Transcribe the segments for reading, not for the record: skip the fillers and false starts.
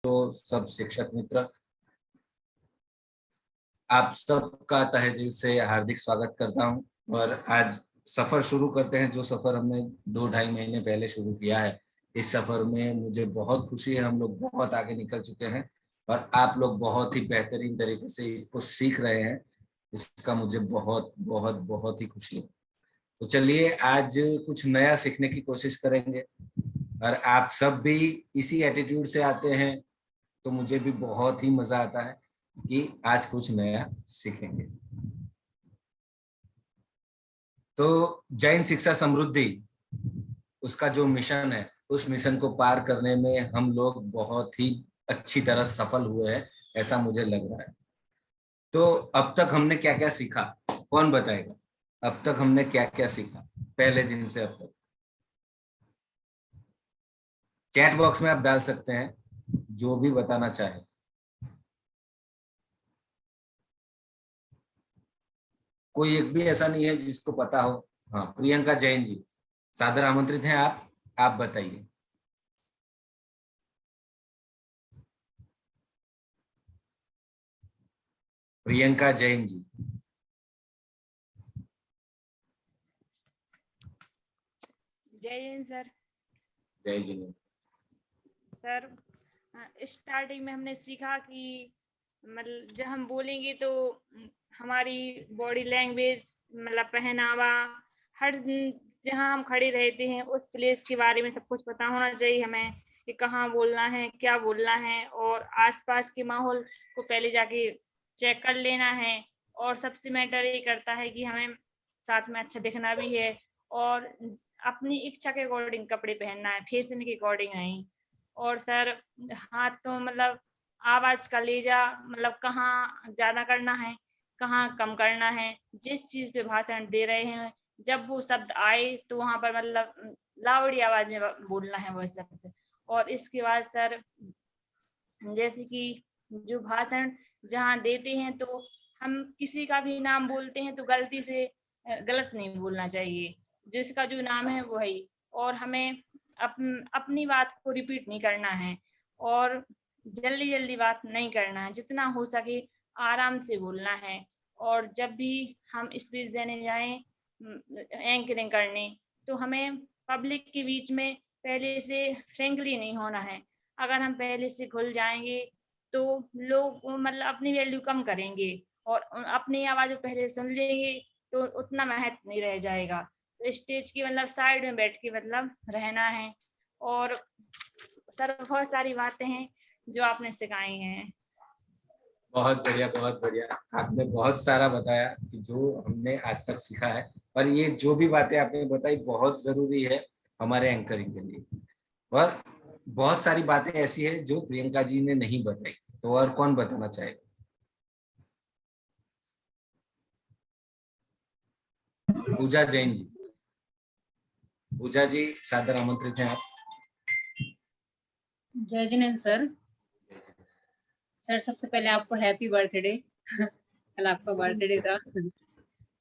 तो सब शिक्षक मित्र, आप सबका तहे दिल से हार्दिक स्वागत करता हूं। और आज सफर शुरू करते हैं, जो सफर हमने 2-2.5 महीने पहले शुरू किया है। इस सफर में मुझे बहुत खुशी है, हम लोग बहुत आगे निकल चुके हैं और आप लोग बहुत ही बेहतरीन तरीके से इसको सीख रहे हैं। इसका मुझे बहुत बहुत बहुत ही खुशी है। तो चलिए आज कुछ नया सीखने की कोशिश करेंगे और आप सब भी इसी एटीट्यूड से आते हैं तो मुझे भी बहुत ही मजा आता है कि आज कुछ नया सीखेंगे। तो जैन शिक्षा समृद्धि, उसका जो मिशन है, उस मिशन को पार करने में हम लोग बहुत ही अच्छी तरह सफल हुए हैं, ऐसा मुझे लग रहा है। तो अब तक हमने क्या क्या सीखा, कौन बताएगा? अब तक हमने क्या क्या सीखा पहले दिन से अब तक? चैट बॉक्स में आप डाल सकते हैं जो भी बताना चाहे। कोई एक भी ऐसा नहीं है जिसको पता हो। हाँ, प्रियंका जैन जी सादर आमंत्रित हैं। आप बताइए। प्रियंका जैन जी। जय जैन सर। जय जी। सर स्टार्टिंग में हमने सीखा कि मतलब जब हम बोलेंगे तो हमारी बॉडी लैंग्वेज, मतलब पहनावा, हर जहाँ हम खड़े रहते हैं उस प्लेस के बारे में सब कुछ पता होना चाहिए हमें कि कहाँ बोलना है, क्या बोलना है, और आसपास के माहौल को पहले जाके चेक कर लेना है। और सबसे मैटर ये करता है कि हमें साथ में अच्छा दिखना भी है और अपनी इच्छा के अकॉर्डिंग कपड़े पहनना है, फैशन के अकॉर्डिंग नहीं। और सर हाथ तो मतलब आवाज का लेजा, मतलब कहाँ ज्यादा करना है, कहाँ कम करना है, जिस चीज पे भाषण दे रहे हैं जब वो शब्द आए तो वहां पर मतलब लाउडी आवाज में बोलना है वो शब्द। और इसके बाद सर जैसे कि जो भाषण जहाँ देते हैं तो हम किसी का भी नाम बोलते हैं तो गलती से गलत नहीं बोलना चाहिए, जिसका जो नाम है वही। और हमें अपनी बात को रिपीट नहीं करना है और जल्दी जल्दी बात नहीं करना है, जितना हो सके आराम से बोलना है। और जब भी हम स्पीच देने जाएं, एंकरिंग करने, तो हमें पब्लिक के बीच में पहले से फ्रेंकली नहीं होना है। अगर हम पहले से खुल जाएंगे तो लोग मतलब अपनी वैल्यू कम करेंगे और अपनी आवाज पहले सुन लेंगे तो उतना महत्व नहीं रह जाएगा। तो स्टेज की मतलब साइड में बैठ के मतलब रहना है। और सर बहुत सारी बातें हैं जो आपने सिखाई हैं। बहुत बढ़िया, बहुत बढ़िया। आपने बहुत सारा बताया कि जो हमने आज तक सीखा है, और ये जो भी बातें आपने बताई बहुत जरूरी है हमारे एंकरिंग के लिए। और बहुत सारी बातें ऐसी है जो प्रियंका जी ने नहीं बताई, तो और कौन बताना चाहेगा? पूजा जैन जी। पूजा जी सादर आमंत्रित हैं आप। जय जिनेन्द्र सर। सर सबसे पहले आपको हैप्पी बर्थडे। कल आपका बर्थडे था।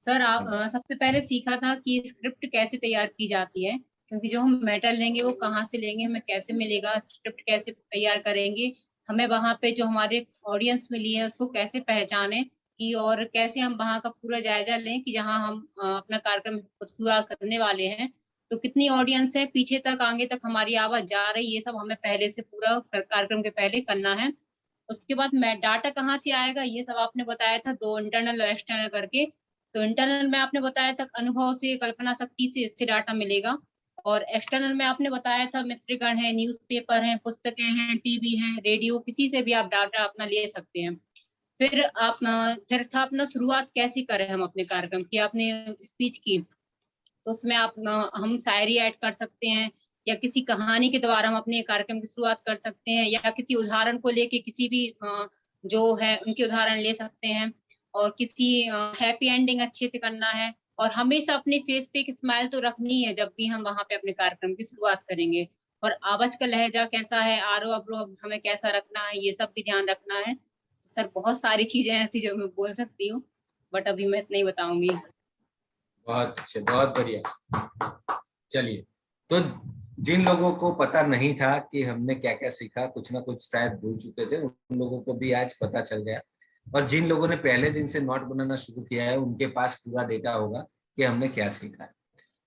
सर आप सबसे पहले सीखा था कि स्क्रिप्ट कैसे तैयार की जाती है, क्योंकि जो हम मैटर लेंगे वो कहाँ से लेंगे, हमें कैसे मिलेगा, स्क्रिप्ट कैसे तैयार करेंगे, हमें वहाँ पे जो हमारे ऑडियंस मिली है उसको कैसे पहचाने कि, और कैसे हम वहाँ का पूरा जायजा लें कि जहाँ हम अपना कार्यक्रम पूरा करने वाले हैं तो कितनी ऑडियंस है, पीछे तक आगे तक हमारी आवाज जा रही है, ये सब हमें पहले से पूरा कार्यक्रम के पहले करना है। उसके बाद मैं डाटा कहाँ से आएगा ये सब आपने बताया था, 2 इंटरनल और एक्सटर्नल करके। तो इंटरनल में आपने बताया था अनुभव से, कल्पना शक्ति से इससे डाटा मिलेगा। और एक्सटर्नल में आपने बताया था मित्रगण है, न्यूज़पेपर है, पुस्तकें हैं, टीवी है, रेडियो, किसी से भी आप डाटा अपना ले सकते हैं। फिर था अपना शुरुआत कैसी करें हम अपने कार्यक्रम की, आपने स्पीच की तो उसमें हम शायरी ऐड कर सकते हैं या किसी कहानी के द्वारा हम अपने कार्यक्रम की शुरुआत कर सकते हैं, या किसी उदाहरण को लेके किसी भी जो है उनके उदाहरण ले सकते हैं। और किसी हैप्पी एंडिंग अच्छे से करना है, और हमेशा अपने फेस पे एक स्माइल तो रखनी है जब भी हम वहां पे अपने कार्यक्रम की शुरुआत करेंगे। और आवाज का लहजा कैसा है, आरो अवरोह हमें कैसा रखना है, ये सब भी ध्यान रखना है। सर बहुत सारी चीजें ऐसी जो मैं बोल सकती हूँ, बट अभी मैं नहीं बताऊंगी। बहुत अच्छे, बहुत बढ़िया। चलिए, तो जिन लोगों को पता नहीं था कि हमने क्या क्या सीखा, कुछ ना कुछ शायद भूल चुके थे, उन लोगों को भी आज पता चल गया। और जिन लोगों ने पहले दिन से नोट बनाना शुरू किया है, उनके पास पूरा डेटा होगा कि हमने क्या सीखा है।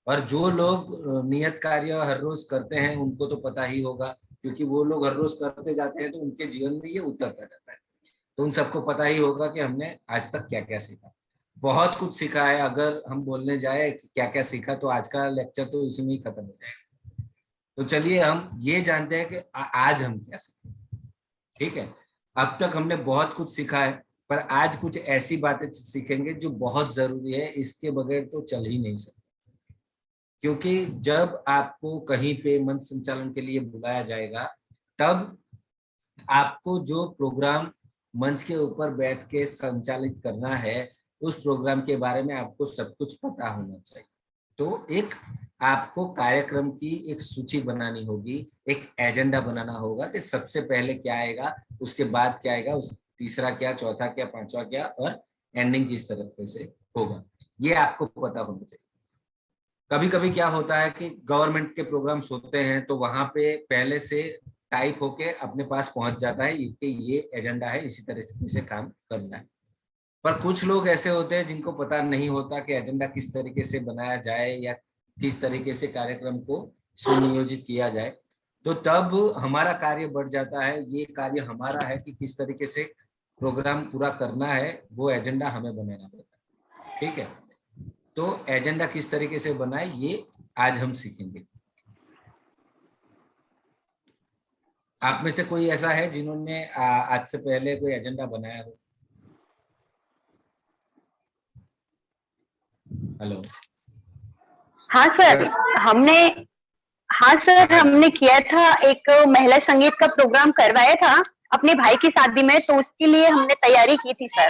और जो लोग नियत कार्य हर रोज करते हैं, उनको तो पता ही होगा, क्योंकि वो लोग हर रोज करते जाते हैं तो उनके जीवन में ये उतरता जाता है। तो उन सबको पता ही होगा कि हमने आज तक क्या क्या सीखा। बहुत कुछ सीखा है। अगर हम बोलने जाए कि क्या क्या सीखा, तो आज का लेक्चर तो इसी में ही खत्म हो जाएगा। तो चलिए हम ये जानते हैं कि आज हम क्या सीखे। ठीक है, अब तक हमने बहुत कुछ सीखा है, पर आज कुछ ऐसी बातें सीखेंगे जो बहुत जरूरी है, इसके बगैर तो चल ही नहीं सकते। क्योंकि जब आपको कहीं पे मंच संचालन के लिए बुलाया जाएगा, तब आपको जो प्रोग्राम मंच के ऊपर बैठ के संचालित करना है, उस प्रोग्राम के बारे में आपको सब कुछ पता होना चाहिए। तो एक आपको कार्यक्रम की एक सूची बनानी होगी, एक एजेंडा बनाना होगा कि सबसे पहले क्या आएगा, उसके बाद क्या आएगा, उस तीसरा क्या, चौथा क्या, पांचवा क्या, और एंडिंग किस तरह से होगा, ये आपको पता होना चाहिए। कभी कभी क्या होता है कि गवर्नमेंट के प्रोग्राम्स होते हैं, तो वहां पे पहले से टाइप होके अपने पास पहुंच जाता है कि ये एजेंडा है, इसी तरह से काम करना है। पर कुछ लोग ऐसे होते हैं जिनको पता नहीं होता कि एजेंडा किस तरीके से बनाया जाए या किस तरीके से कार्यक्रम को सुनियोजित किया जाए। तो तब हमारा कार्य बढ़ जाता है। ये कार्य हमारा है कि किस तरीके से प्रोग्राम पूरा करना है, वो एजेंडा हमें बनाना पड़ता है। ठीक है, तो एजेंडा किस तरीके से बनाए, ये आज हम सीखेंगे। आप में से कोई ऐसा है जिन्होंने आज से पहले कोई एजेंडा बनाया हो? हेलो। हाँ सर, हमने हाँ सर, हमने किया था, एक महिला संगीत का प्रोग्राम करवाया था अपने भाई की शादी में, तो उसके लिए हमने तैयारी की थी सर।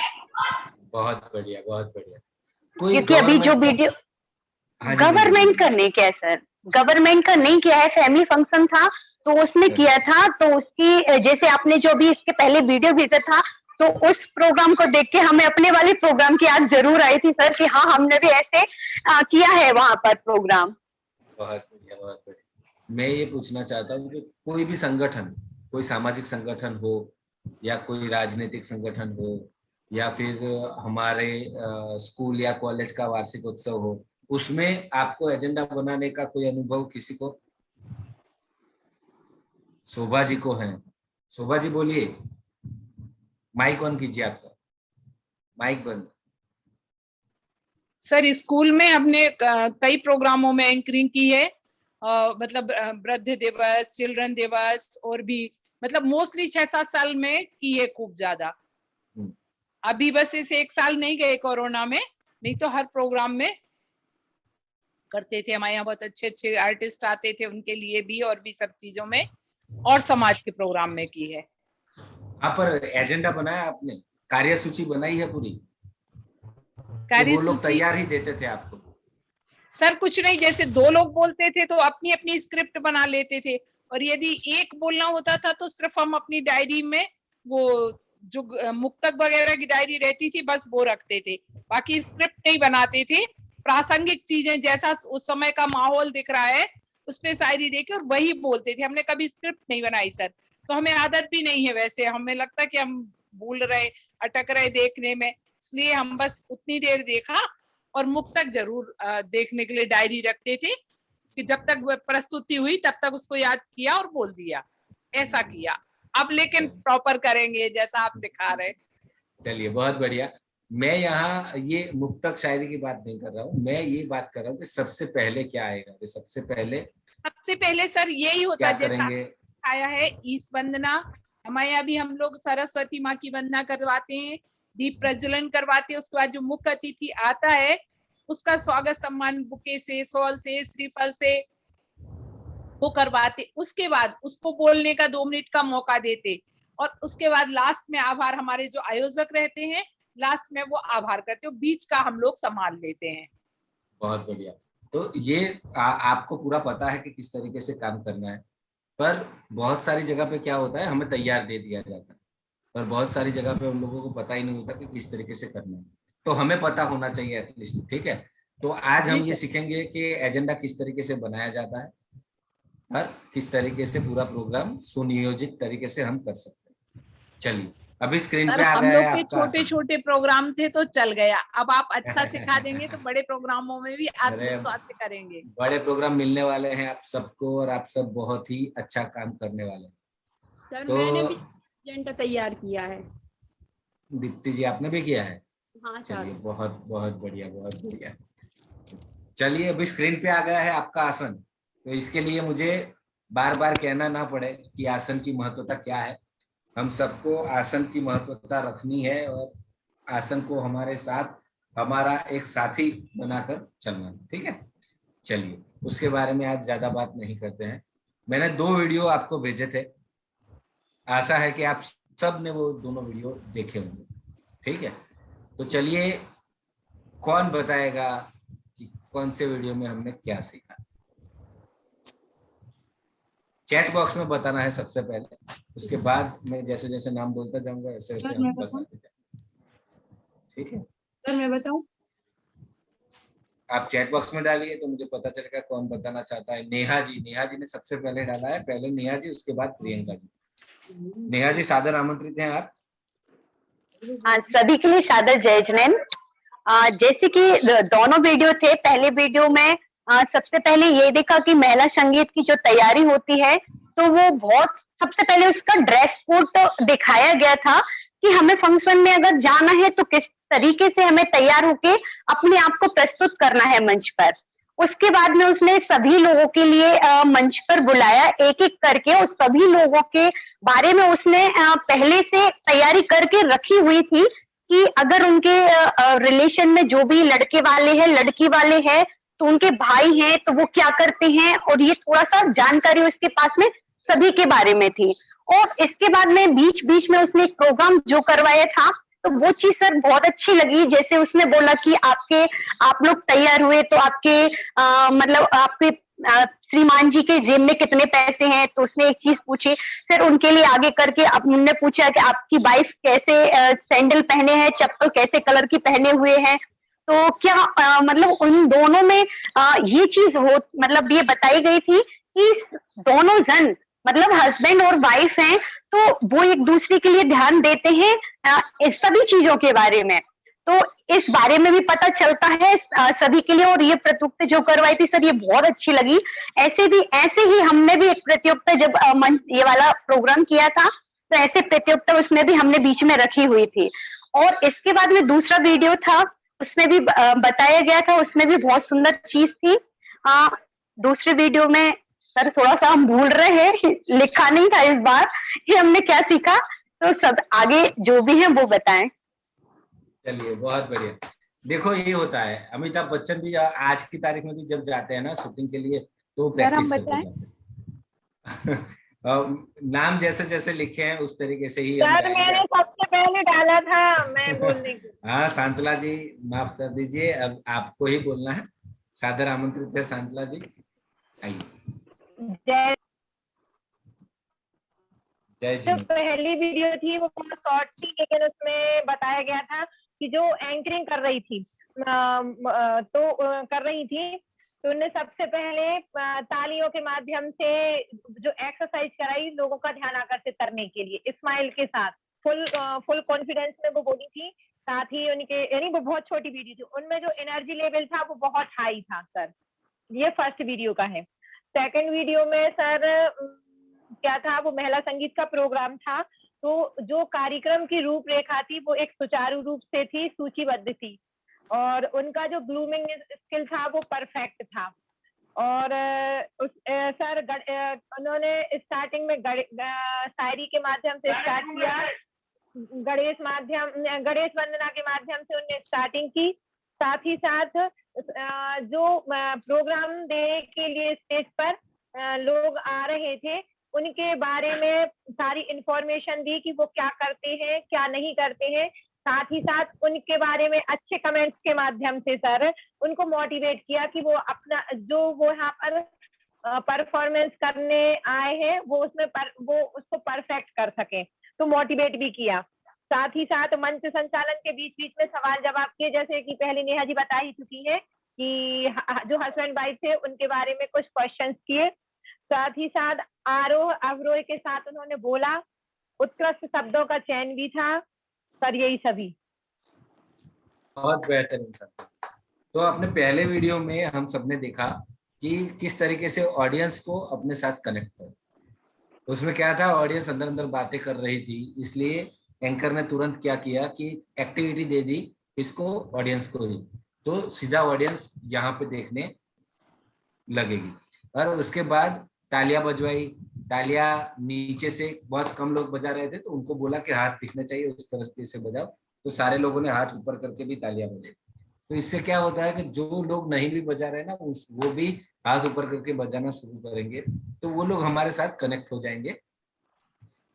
बहुत बढ़िया, बहुत बढ़िया। कोई क्योंकि अभी जो गवर्नमेंट वीडियो हाँ जी, बोलिए गवर्नमेंट बोलिए। का नहीं किया है सर, गवर्नमेंट का नहीं किया है, फैमिली फंक्शन था तो उसमें किया था। तो उसकी जैसे आपने जो भी इसके पहले वीडियो भेजा था, तो उस प्रोग्राम को देख के हमें अपने वाले प्रोग्राम की याद जरूर आई थी सर कि हाँ, हमने भी ऐसे किया है वहां पर प्रोग्राम। बहुत बढ़िया, बहुत बढ़िया। मैं ये पूछना चाहता हूँ कि कोई भी संगठन, कोई सामाजिक संगठन हो या कोई राजनीतिक संगठन हो या फिर हमारे स्कूल या कॉलेज का वार्षिक उत्सव हो, उसमें आपको एजेंडा बनाने का कोई अनुभव किसी को? शोभा जी को है। शोभा जी बोलिए, माइक ऑन कीजिए आपका, माइक बंद। सर स्कूल में हमने कई प्रोग्रामों में एंकरिंग की है, मतलब वृद्ध दिवस, चिल्ड्रन दिवस, और भी मतलब मोस्टली 6-7 साल में की है खूब ज्यादा। अभी बस इसे 1 साल नहीं गए कोरोना में, नहीं तो हर प्रोग्राम में करते थे। हमारे यहाँ बहुत अच्छे अच्छे आर्टिस्ट आते थे, उनके लिए भी और भी सब चीजों में, और समाज के प्रोग्राम में की है। आप पर एजेंडा बनाया आपने, कार्यसूची बनाई है पूरी? वो लोग कार्यसूची तैयार ही देते थे आपको? सर कुछ नहीं, जैसे 2 लोग बोलते थे तो अपनी अपनी स्क्रिप्ट बना लेते थे, और यदि एक बोलना होता था तो सिर्फ हम अपनी डायरी में वो जो मुक्तक वगैरह की डायरी रहती थी बस वो रखते थे, बाकी स्क्रिप्ट नहीं बनाते थे। प्रासंगिक चीजें जैसा उस समय का माहौल दिख रहा है उस पे शायरी लेके और वही बोलते थे। हमने कभी स्क्रिप्ट नहीं बनाई सर, तो हमें आदत भी नहीं है। वैसे हमें लगता कि हम भूल रहे, अटक रहे देखने में, इसलिए हम बस उतनी देर देखा। और मुक्तक जरूर देखने के लिए डायरी रखते थे कि जब तक प्रस्तुति हुई तब तक उसको याद किया और बोल दिया, ऐसा किया। अब लेकिन प्रॉपर करेंगे जैसा आप सिखा रहे। चलिए, बहुत बढ़िया। मैं यहाँ ये मुक्तक शायरी की बात नहीं कर रहा हूँ, मैं ये बात कर रहा हूँ कि सबसे पहले क्या आएगा। सबसे पहले सर यही होता क्या है, जैसा करेंगे? आया है ईश वंदना। हमारे यहाँ भी हम लोग सरस्वती माँ की वंदना करवाते हैं, दीप प्रज्वलन करवाते हैं। उसके बाद जो मुख्य अतिथि आता है उसका स्वागत सम्मान बुके से, शॉल से, श्रीफल से वो करवाते। उसके बाद उसको बोलने का 2 मिनट का मौका देते, और उसके बाद लास्ट में आभार, हमारे जो आयोजक रहते हैं लास्ट में वो आभार करते हो, बीच का हम लोग संभाल लेते हैं। बहुत बढ़िया। तो ये आपको पूरा पता है कि किस तरीके से काम करना है। पर बहुत सारी जगह पे क्या होता है, हमें तैयार दे दिया जाता है, पर बहुत सारी जगह पे उन लोगों को पता ही नहीं होता कि किस तरीके से करना है। तो हमें पता होना चाहिए एटलीस्ट। ठीक है, तो आज हम ये सीखेंगे कि एजेंडा किस तरीके से बनाया जाता है, और किस तरीके से पूरा प्रोग्राम सुनियोजित तरीके से हम कर सकते हैं। चलिए अभी स्क्रीन सर पे आ हम गया लोग है के आपका छोटे आसन। छोटे प्रोग्राम थे तो चल गया, अब आप अच्छा सिखा देंगे तो बड़े प्रोग्रामों में भी आत्मविश्वास से करेंगे। बड़े प्रोग्राम मिलने वाले हैं आप सबको और आप सब बहुत ही अच्छा काम करने वाले हैं। सर तो मैंने भी एजेंडा तैयार किया है। दीप्ति जी आपने भी किया है? हाँ चलिए सर। बहुत बहुत बढ़िया, बहुत बढ़िया। चलिए अभी स्क्रीन पे आ गया है आपका आसन, तो इसके लिए मुझे बार बार कहना ना पड़े कि आसन की महत्वता क्या है। हम सबको आसन की महत्वता रखनी है और आसन को हमारे साथ हमारा एक साथी बनाकर चलना है, ठीक है। चलिए उसके बारे में आज ज्यादा बात नहीं करते हैं। मैंने 2 वीडियो आपको भेजे थे, आशा है कि आप सब ने वो दोनों वीडियो देखे होंगे, ठीक है। तो चलिए कौन बताएगा कि कौन से वीडियो में हमने क्या सीखा? चैट बॉक्स में बताना है सबसे पहले, उसके बाद मैं जैसे जैसे नाम बोलता जाऊंगा वैसे वैसे हम बताते जाएंगे, ठीक है। सर मैं बताऊं? आप चैट बॉक्स में डालिए तो मुझे पता चलेगा कौन बताना चाहता है। नेहा जी ने सबसे पहले डाला है, पहले नेहा जी उसके बाद प्रियंका जी। नेहा जी सादर आमंत्रित हैं आप। सभी के लिए सादर जय जैन। जैसे कि दोनों वीडियो थे, पहले वीडियो में सबसे पहले ये देखा कि महिला संगीत की जो तैयारी होती है तो वो बहुत, सबसे पहले उसका ड्रेस कोड तो दिखाया गया था कि हमें फंक्शन में अगर जाना है तो किस तरीके से हमें तैयार होके अपने आप को प्रस्तुत करना है मंच पर। उसके बाद में उसने सभी लोगों के लिए मंच पर बुलाया एक एक करके, और सभी लोगों के बारे में उसने पहले से तैयारी करके रखी हुई थी कि अगर उनके रिलेशन में जो भी लड़के वाले हैं लड़की वाले हैं तो उनके भाई हैं तो वो क्या करते हैं, और ये थोड़ा सा जानकारी उसके पास में सभी के बारे में थी। और इसके बाद में बीच बीच में उसने एक प्रोग्राम जो करवाया था तो वो चीज सर बहुत अच्छी लगी। जैसे उसने बोला कि आप लोग तैयार हुए तो आपके मतलब आपके श्रीमान जी के जेब में कितने पैसे हैं, तो उसने एक चीज पूछी। फिर उनके लिए आगे करके अब उन्होंने पूछा कि आपकी वाइफ कैसे सैंडल पहने हैं, चप्पल कैसे कलर की पहने हुए हैं। तो क्या मतलब उन दोनों में ये चीज हो, मतलब ये बताई गई थी कि दोनों जन मतलब हस्बैंड और वाइफ हैं तो वो एक दूसरे के लिए ध्यान देते हैं इस सभी चीजों के बारे में। तो इस बारे में भी पता चलता है सभी के लिए। और ये प्रतियोगिता जो करवाई थी सर ये बहुत अच्छी लगी। ऐसे ही हमने भी एक प्रतियोगिता जब ये वाला प्रोग्राम किया था तो ऐसे प्रतियोगिता उसमें भी हमने बीच में रखी हुई थी। और इसके बाद में दूसरा वीडियो था उसमें भी बताया गया था, उसमें भी बहुत सुंदर चीज थी। दूसरे वीडियो में सर थोड़ा सा हम भूल रहे हैं, लिखा नहीं था इस बार कि हमने क्या सीखा, तो सब आगे जो भी है वो बताएं। चलिए बहुत बढ़िया। देखो ये होता है, अमिताभ बच्चन भी आज की तारीख में भी जब जाते हैं ना शूटिंग के लिए तो प्रैक्टिस करते जाते हैं। नाम जैसे जैसे लिखे हैं उस तरीके से ही हम सर मैंने सबसे पहले डाला था मैं बोलने की। हाँ शांतला जी माफ कर दीजिए, अब आपको ही बोलना है। सादर आमंत्रित है शांतला जी, आइए। जय जी। जो पहली वीडियो थी वो बहुत शॉर्ट थी लेकिन उसमें बताया गया था कि जो एंकरिंग कर रही थी तो उन्हें सबसे पहले तालियों के माध्यम से जो एक्सरसाइज कराई लोगों का ध्यान आकर्षित करने के लिए, स्माइल के साथ फुल कॉन्फिडेंस में वो बोली थी। साथ ही उनके यानी वो बहुत छोटी वीडियो थी, उनमें जो एनर्जी लेवल था वो बहुत हाई था सर। ये फर्स्ट वीडियो का है। सेकंड वीडियो में सर क्या था, वो महिला संगीत का प्रोग्राम था तो जो कार्यक्रम की रूपरेखा थी वो एक सुचारू रूप से थी, सूचीबद्ध थी और उनका जो ग्लूमिंग स्किल था वो परफेक्ट था। और सर उन्होंने स्टार्टिंग में शायरी के माध्यम से स्टार्ट किया, गणेश वंदना के माध्यम से उन्होंने स्टार्टिंग की। साथ ही साथ जो प्रोग्राम देने के लिए स्टेज पर लोग आ रहे थे उनके बारे में सारी इंफॉर्मेशन दी कि वो क्या करते हैं क्या नहीं करते हैं। साथ ही साथ उनके बारे में अच्छे कमेंट्स के माध्यम से सर उनको मोटिवेट किया कि वो अपना जो वो यहाँ पर परफॉर्मेंस करने आए हैं वो वो उसको परफेक्ट कर सके, तो मोटिवेट भी किया। साथ ही साथ मंच संचालन के बीच बीच में सवाल जवाब किए, जैसे कि पहले नेहा जी बता ही चुकी है कि जो हस्बैंड वाइफ थे उनके बारे में कुछ क्वेश्चंस किए। साथ ही साथ आरोह अवरोह के साथ उन्होंने बोला, उत्कृष्ट शब्दों का चयन भी था। सर यही सभी। बहुत बेहतरीन सर। तो अपने पहले वीडियो में हम सबने देखा कि किस तरीके से ऑडियंस को अपने साथ कनेक्ट कर, उसमें क्या था, ऑडियंस अंदर अंदर बातें कर रही थी, इसलिए एंकर ने तुरंत क्या किया कि एक्टिविटी दे दी इसको, ऑडियंस को ही, तो सीधा ऑडियंस यहाँ पे देखने लगेगी। और उसके बाद तालियां बजवाई, तालियां नीचे से बहुत कम लोग बजा रहे थे तो उनको बोला कि हाथ दिखने चाहिए, उस तरह से बजाओ, तो सारे लोगों ने हाथ ऊपर करके भी तालियां बजाई। तो इससे क्या होता है कि जो लोग नहीं भी बजा रहे ना वो भी हाथ ऊपर करके बजाना शुरू करेंगे, तो वो लोग हमारे साथ कनेक्ट हो जाएंगे।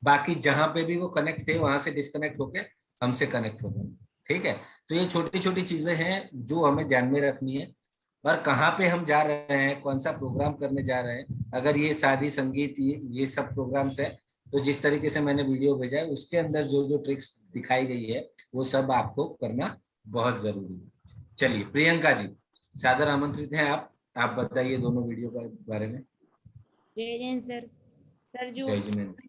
बाकी जहां पे भी वो कनेक्ट थे वहां से डिस्कनेक्ट होके हमसे कनेक्ट हो जाएंगे। ठीक है, तो ये छोटी छोटी चीजें हैं जो हमें ध्यान में रखनी है। और कहाँ पे हम जा रहे हैं, कौन सा प्रोग्राम करने जा रहे हैं, अगर ये शादी संगीत ये सब प्रोग्राम्स है, तो जिस तरीके से मैंने वीडियो भेजा है उसके अंदर जो जो ट्रिक्स दिखाई गई है वो सब आपको करना बहुत जरूरी है। चलिए प्रियंका जी, सादर आमंत्रित हैं आप बताइए दोनों वीडियो के बारे में। जय जैन सर। सर जो जय जिनेन्द्र।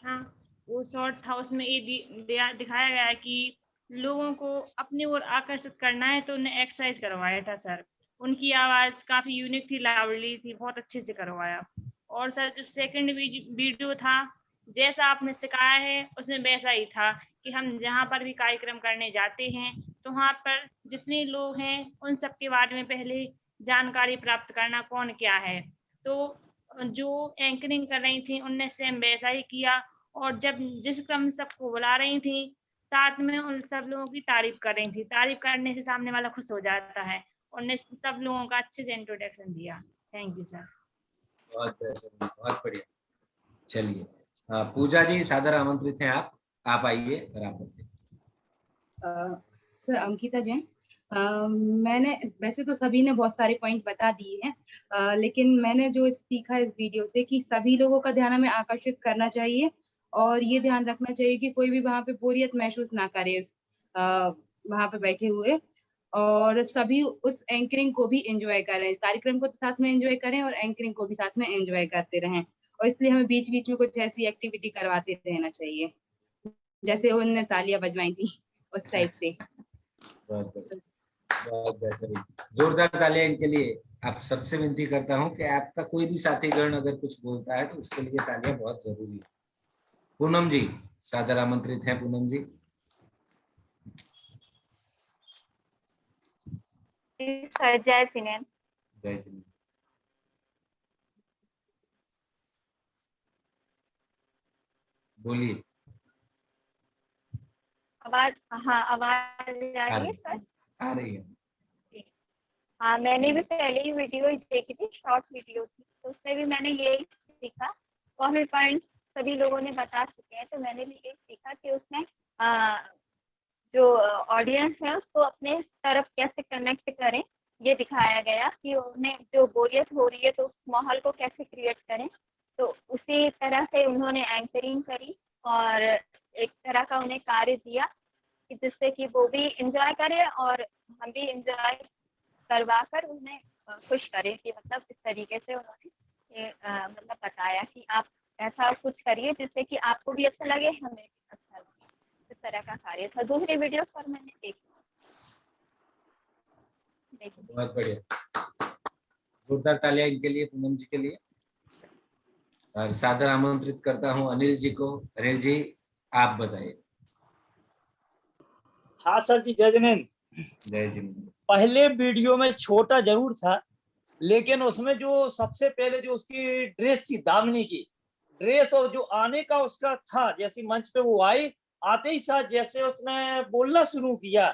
हाँ वो शॉर्ट था, उसमें ये दिखाया गया है कि लोगों को अपनी ओर आकर्षित करना है तो उन्हें एक्सरसाइज करवाया था सर। उनकी आवाज काफी यूनिक थी, लाउडली थी, बहुत अच्छे से करवाया। और सर जो सेकंड वीडियो था, जैसा आपने सिखाया है उसमें वैसा ही था कि हम जहाँ पर भी कार्यक्रम करने जाते हैं तो वहाँ पर जितने लोग हैं उन सब के बारे में पहले जानकारी प्राप्त करना, कौन क्या है। तो जो एंकरिंग कर रही थी उनने सेम वैसा ही किया, और जब जिस क्रम सबको बुला रही थी साथ में उन सब लोगों की तारीफ कर रही थी। तारीफ करने से सामने वाला खुश हो जाता है। उन्होंने सब लोगों का अच्छे से इंट्रोडक्शन दिया। Thank you sir. बहुत बढ़िया। चलिए पूजा जी, सादर आमंत्रित हैं आप आइए और आप बताइए। सर अंकिता जैन। मैंने वैसे तो सभी ने बहुत सारे पॉइंट बता दिए हैं, लेकिन मैंने जो सीखा इस वीडियो से कि सभी लोगों का ध्यान हमें आकर्षित करना चाहिए और ये ध्यान रखना चाहिए कि कोई भी वहां पे बोरियत महसूस ना करे वहां पे बैठे हुए, और सभी उस एंकरिंग को भी एंजॉय करें, कार्यक्रम को साथ में एंजॉय करें और एंकरिंग को भी साथ में एंजॉय करते रहें। और इसलिए हमें बीच बीच में कुछ ऐसी एक्टिविटी करवाते रहना चाहिए जैसे उनने तालियां बजवाई थी उस टाइप से। बहुत बेहतरीन, जोरदार तालियां इनके लिए। आप सबसे विनती करता हूं कि आपका कोई भी साथीगण अगर कुछ बोलता है तो उसके लिए तालियां बहुत जरूरी है। पूनम जी, सादर आमंत्रित हैं पूनम जी। जय जिनेन्द्र। जय जिनेन्द्र। बोलिए। आवाज, हाँ आवाज आ रही है सर? आ रही है। हाँ मैंने भी पहले ही वीडियो देखी थी, शॉर्ट वीडियो थी, तो उसमें भी मैंने यही सीखा। काफी पॉइंट सभी लोगों ने बता चुके हैं, तो मैंने भी यही सीखा कि उसमें जो ऑडियंस है उसको अपने तरफ कैसे कनेक्ट करें, ये दिखाया गया कि उन्हें जो बोरियत हो रही है तो उस माहौल को कैसे क्रिएट करें। तो उसी तरह से उन्होंने एंकरिंग करी और एक तरह का उन्हें कार्य दिया कि जिससे कि वो भी एंजॉय करें और हम भी एंजॉय करवा कर उन्हें खुश करें। कि मतलब इस तरीके से उन्होंने मतलब बताया कि आप ऐसा कुछ करिए जिससे कि आपको भी अच्छा लगे, हमें भी अच्छा लगे। इस तरह का कार्य था। दूसरी वीडियो पर मैंने देखी। बहुत बढ़िया, जोरदार तालियां इनके लिए, पूनम जी के लिए। और सादर आमंत्रित करता हूं अनिल जी को। अनिल जी आप बताइए। हाँ सर जी, जय जिनेन्द्र। जय जिनेन्द्र। पहले वीडियो में छोटा जरूर था, लेकिन उसमें जो सबसे पहले जो उसकी ड्रेस थी, दामिनी की ड्रेस, और जो आने का उसका था, जैसे मंच पे वो आई, आते ही साथ जैसे उसने बोलना शुरू किया,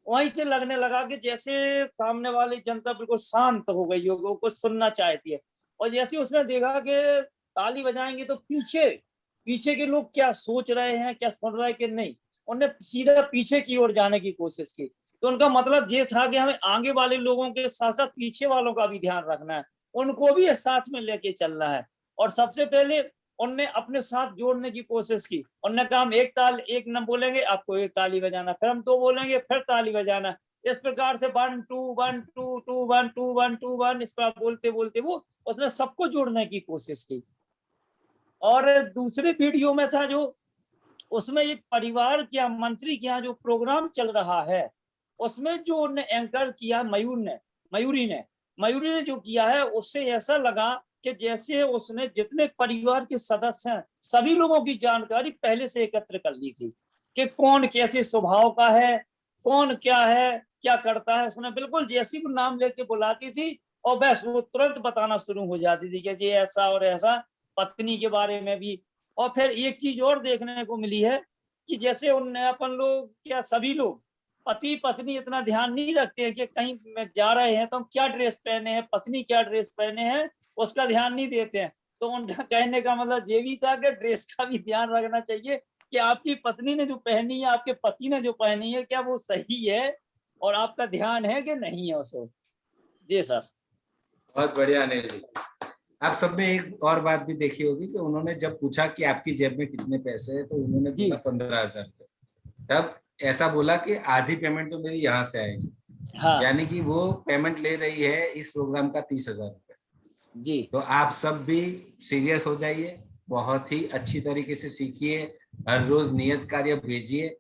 वहीं से लगने लगा कि जैसे सामने वाली जनता बिल्कुल शांत हो गई हो, कुछ सुनना चाहती है। और जैसे उसने देखा कि ताली बजाएंगे तो पीछे के लोग क्या सोच रहे हैं, क्या सुन रहे हैं कि नहीं, उन्होंने सीधा पीछे की ओर जाने की कोशिश की। तो उनका मतलब ये था कि हमें आगे वाले लोगों के साथ साथ पीछे वालों का भी ध्यान रखना है, उनको भी साथ में लेके चलना है। और सबसे पहले उनने अपने साथ जोड़ने की कोशिश की। उन्होंने कहा हम एक न बोलेंगे, आपको एक ताली बजाना, फिर हम दो बोलेंगे, फिर ताली बजाना। इस प्रकार से 1 2 1 2 2 1 2 1 2 1 इस पर बोलते बोलते वो उसने सबको जोड़ने की कोशिश की। और दूसरे वीडियो में था जो उसमें एक परिवार के यहाँ मंत्री के यहाँ जो प्रोग्राम चल रहा है, उसमें जो उन्हें एंकर किया मयूरी ने जो किया है, उससे ऐसा लगा कि जैसे उसने जितने परिवार के सदस्य हैं सभी लोगों की जानकारी पहले से एकत्र कर ली थी कि कौन कैसे स्वभाव का है, कौन क्या है, क्या करता है। उसने बिल्कुल जैसी वो नाम लेके बुलाती थी और बस वो तुरंत बताना शुरू हो जाती थी कि ये ऐसा और ऐसा, पत्नी के बारे में भी। और फिर एक चीज और देखने को मिली है कि जैसे उनने अपन लोग क्या सभी लोग पति पत्नी इतना ध्यान नहीं रखते हैं कि कहीं में जा रहे हैं तो हम क्या ड्रेस पहने हैं, पत्नी क्या ड्रेस पहने हैं, उसका ध्यान नहीं देते हैं। तो उनका कहने का मतलब ये भी था कि ड्रेस का भी ध्यान रखना चाहिए कि आपकी पत्नी ने जो पहनी है, आपके पति ने जो पहनी है, क्या वो सही है और आपका ध्यान है कि नहीं है उसको। जी सर। बहुत बढ़िया अनिल जी। आप सब ने एक और बात भी देखी होगी कि उन्होंने जब पूछा कि आपकी जेब में कितने पैसे हैं, तो उन्होंने बोला 15,000 रुपये। तब ऐसा बोला कि आधी पेमेंट तो मेरी यहाँ से आएगी। हाँ। यानी कि वो पेमेंट ले रही है इस प्रोग्राम का 30,000 रुपये। जी। तो आप सब भी सीरियस हो जाइए, बहुत ही अच्छी तरीके से सीखिए, हर रोज नियत कार्य भेजिए।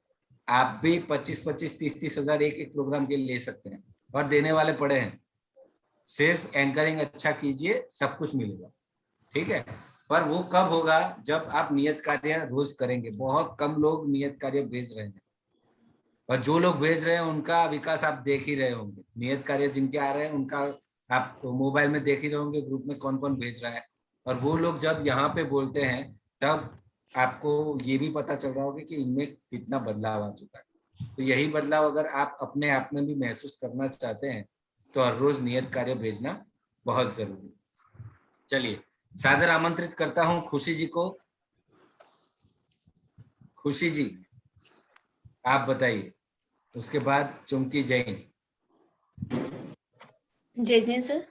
आप भी 25-25, 30-30 हजार एक प्रोग्राम के लिए ले सकते हैं और देने वाले पड़े हैं। सिर्फ एंकरिंग अच्छा कीजिए, सब कुछ मिलेगा, ठीक है। पर वो कब होगा? जब आप नियत कार्य रोज करेंगे। बहुत कम लोग नियत कार्य भेज रहे हैं, और जो लोग भेज रहे हैं उनका विकास आप देख ही रहे होंगे। नियत कार्य जिनके आ रहे हैं उनका आप मोबाइल में देख ही रहे होंगे ग्रुप में कौन कौन भेज रहा है। और वो लोग जब यहाँ पे बोलते हैं तब आपको ये भी पता चल रहा होगा कि इनमें कितना बदलाव आ चुका है। तो यही बदलाव अगर आप अपने आप में भी महसूस करना चाहते हैं तो हर रोज नियत कार्य भेजना बहुत जरूरी है। चलिए सादर आमंत्रित करता हूं खुशी जी को। खुशी जी आप बताइए, उसके बाद चुमकी जैन। जय जैन सर।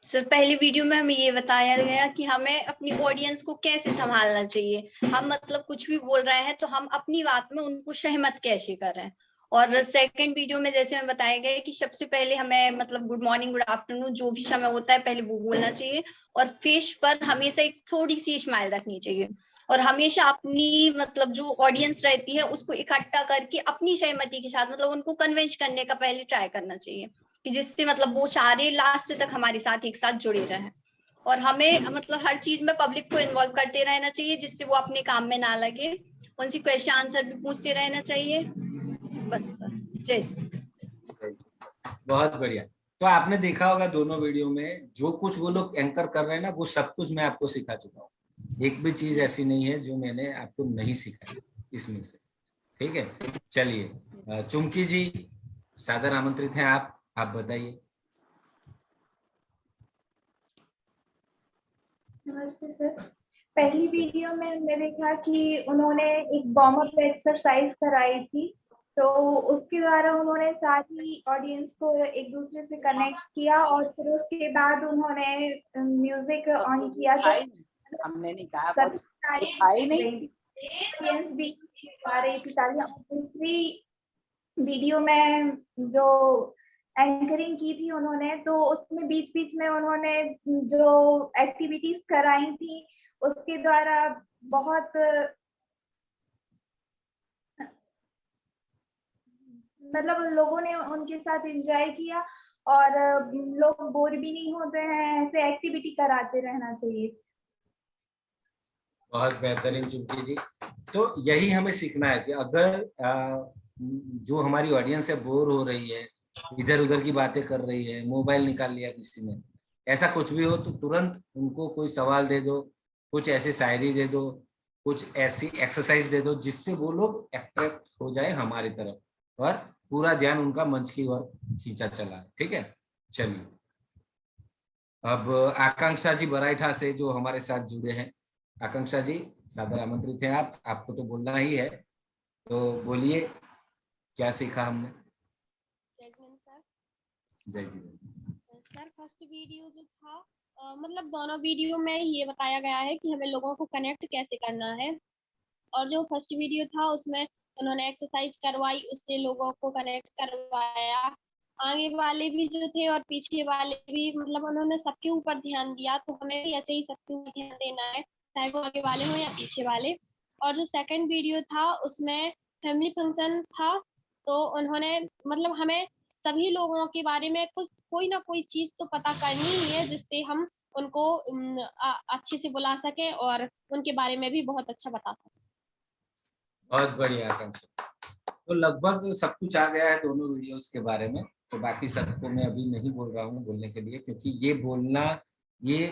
सर पहली वीडियो में हमें ये बताया गया कि हमें अपनी ऑडियंस को कैसे संभालना चाहिए। हम मतलब कुछ भी बोल रहे हैं तो हम अपनी बात में उनको सहमत कैसे करें। और सेकंड वीडियो में जैसे हमें बताया गया कि सबसे पहले हमें मतलब गुड मॉर्निंग गुड आफ्टरनून जो भी समय होता है पहले वो बोलना चाहिए, और फेस पर हमेशा एक थोड़ी सी स्माइल रखनी चाहिए, और हमेशा अपनी मतलब जो ऑडियंस रहती है उसको इकट्ठा करके अपनी सहमति के साथ मतलब उनको कन्विंस करने का पहले ट्राई करना चाहिए, कि जिससे मतलब वो सारे लास्ट तक हमारे साथ एक साथ जुड़े रहें। और हमें मतलब हर चीज में पब्लिक को इन्वॉल्व करते रहना चाहिए, जिससे वो अपने काम में ना लगे। उनसे क्वेश्चन आंसर भी पूछते रहना चाहिए। बस सर, जय श्री। बहुत बढ़िया। तो आपने देखा होगा दोनों वीडियो में जो कुछ वो लोग एंकर कर रहे हैं ना, वो सब कुछ मैं आपको सिखा चुका हूँ। एक भी चीज ऐसी नहीं है जो मैंने आपको नहीं सिखाई इसमें से, ठीक है। चलिए चुमकी जी सादर आमंत्रित हैं आप बताइए। नमस्ते सर। पहली वीडियो में हमने देखा कि उन्होंने एक वार्म अप एक्सरसाइज कराई थी, तो उसके द्वारा उन्होंने सारी ऑडियंस को एक दूसरे से कनेक्ट किया, और फिर उसके बाद उन्होंने म्यूजिक ऑन किया। तो हमने नहीं कहा कुछ आई नहीं, ऑडियंस भी आ रही थी तालियां। दूसरी वीडियो में जो एंकरिंग की थी उन्होंने, तो उसमें बीच बीच में उन्होंने जो एक्टिविटीज कराई थी उसके द्वारा बहुत मतलब लोगों ने उनके साथ एंजॉय किया, और लोग बोर भी नहीं होते हैं। ऐसे एक्टिविटी कराते रहना चाहिए। बहुत बेहतरीन चुमकी जी। तो यही हमें सीखना है कि अगर जो हमारी ऑडियंस है बोर हो रही है, इधर उधर की बातें कर रही है, मोबाइल निकाल लिया किसी ने, ऐसा कुछ भी हो तो तुरंत उनको कोई सवाल दे दो, कुछ ऐसी शायरी दे दो, कुछ ऐसी एक्सरसाइज दे दो जिससे वो लोग अट्रैक्ट हो जाए हमारी तरफ और पूरा ध्यान उनका मंच की ओर खींचा चला, ठीक है। चलिए अब आकांक्षा जी बराइठा से जो हमारे साथ जुड़े हैं। आकांक्षा जी सादर आमंत्रित हैं आपको तो बोलना ही है, तो बोलिए क्या सीखा हमने। जय जी सर। फर्स्ट वीडियो जो था मतलब दोनों वीडियो में ये बताया गया है कि हमें लोगों को कनेक्ट कैसे करना है, और जो फर्स्ट वीडियो था उसमें उन्होंने एक्सरसाइज करवाई, उससे लोगों को कनेक्ट करवाया। आगे वाले भी जो थे और पीछे वाले भी, मतलब उन्होंने सबके ऊपर ध्यान दिया, तो हमें भी ऐसे ही सबके ऊपर ध्यान देना है, चाहे वो आगे वाले हों या पीछे वाले। और जो सेकंड वीडियो था उसमें फैमिली फंक्शन था, तो उन्होंने मतलब हमें सभी लोगों के बारे में कुछ कोई ना कोई चीज तो पता करनी ही है, जिससे हम उनको अच्छे से बुला सकें और उनके बारे में भी बहुत अच्छा बता सकें। बहुत बढ़िया आकांक्षा। तो लगभग सब कुछ आ गया है दोनों वीडियोस के बारे में, तो बाकी सबको मैं अभी नहीं बोल रहा हूँ बोलने के लिए, क्योंकि ये बोलना, ये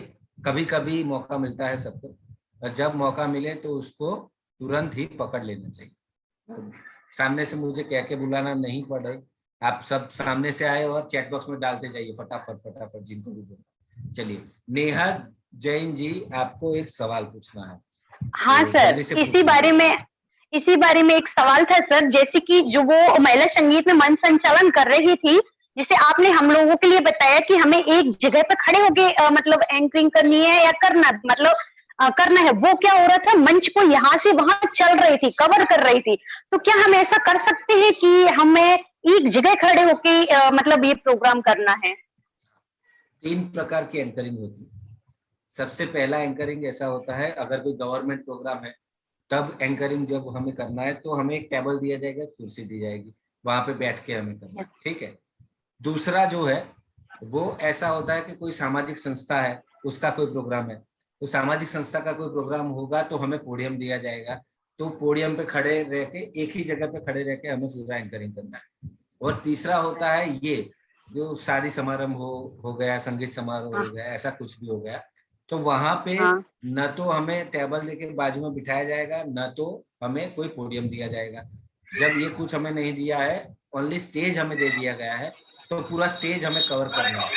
कभी कभी मौका मिलता है सबको, और जब मौका मिले तो उसको तुरंत ही पकड़ लेना चाहिए। सामने से मुझे कह के बुलाना नहीं पड़े, आप सब सामने से आए और चैट बॉक्स में डालते जाइए फटाफट फटाफट जिनको भी बोलना। चलिए नेहा जैन जी, आपको एक सवाल पूछना है। हाँ तो सर, जल्दी से इसी बारे में एक सवाल था सर, जैसे कि जो वो महिला संगीत में मंच संचालन कर रही थी, जिसे आपने हम लोगों के लिए बताया कि हमें एक जगह पर खड़े होके मतलब एंकरिंग करनी है या करना करना है, वो क्या हो रहा था, मंच को यहाँ से वहां चल रही थी, कवर कर रही थी। तो क्या हम ऐसा कर सकते हैं कि हमें एक जगह खड़े होके मतलब ये प्रोग्राम करना है? 3 प्रकार की एंकरिंग होती है। सबसे पहला एंकरिंग ऐसा होता है, अगर कोई गवर्नमेंट प्रोग्राम है तब एंकरिंग जब हमें करना है तो हमें एक टेबल दिया जाएगा, कुर्सी दी जाएगी, वहां पे बैठ के हमें करना है, ठीक है। दूसरा जो है वो ऐसा होता है कि कोई सामाजिक संस्था है, उसका कोई प्रोग्राम है, तो सामाजिक संस्था का कोई प्रोग्राम होगा तो हमें पोडियम दिया जाएगा, तो पोडियम पे खड़े रह के, एक ही जगह पे खड़े रह के हमें पूरा एंकरिंग करना है। और तीसरा होता है ये जो शादी समारोह हो गया, संगीत समारोह हो गया, ऐसा कुछ भी हो गया, तो वहां पे न तो हमें टेबल देके बाजू में बिठाया जाएगा, न तो हमें कोई पोडियम दिया जाएगा। जब ये कुछ हमें नहीं दिया है, ओनली स्टेज हमें दे दिया गया है, तो पूरा स्टेज हमें कवर करना है।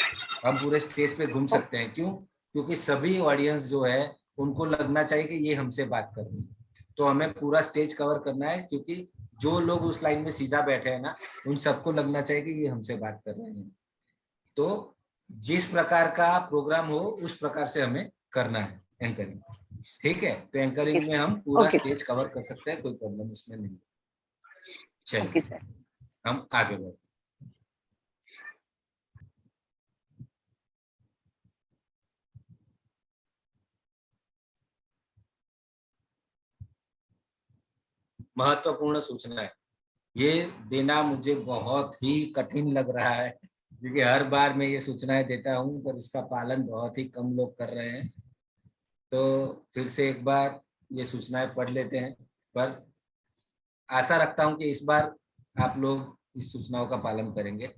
हम पूरे स्टेज पे घूम सकते हैं, क्यों? क्योंकि सभी ऑडियंस जो है उनको लगना चाहिए कि ये हमसे बात कर रही है, तो हमें पूरा स्टेज कवर करना है, क्योंकि जो लोग उस लाइन में सीधा बैठे हैं ना, उन सबको लगना चाहिए कि ये हमसे बात कर रहे हैं। तो जिस प्रकार का प्रोग्राम हो उस प्रकार से हमें करना है एंकरिंग, ठीक है। तो एंकरिंग में हम पूरा स्टेज कवर कर सकते हैं, कोई प्रॉब्लम उसमें नहीं। चलिए हम आगे बढ़ते हैं। महत्वपूर्ण सूचना है, ये देना मुझे बहुत ही कठिन लग रहा है, क्योंकि हर बार मैं ये सूचनाएं देता हूं पर उसका पालन बहुत ही कम लोग कर रहे हैं। तो फिर से एक बार ये सूचनाएं पढ़ लेते हैं, पर आशा रखता हूं कि इस बार आप लोग इस सूचनाओं का पालन करेंगे।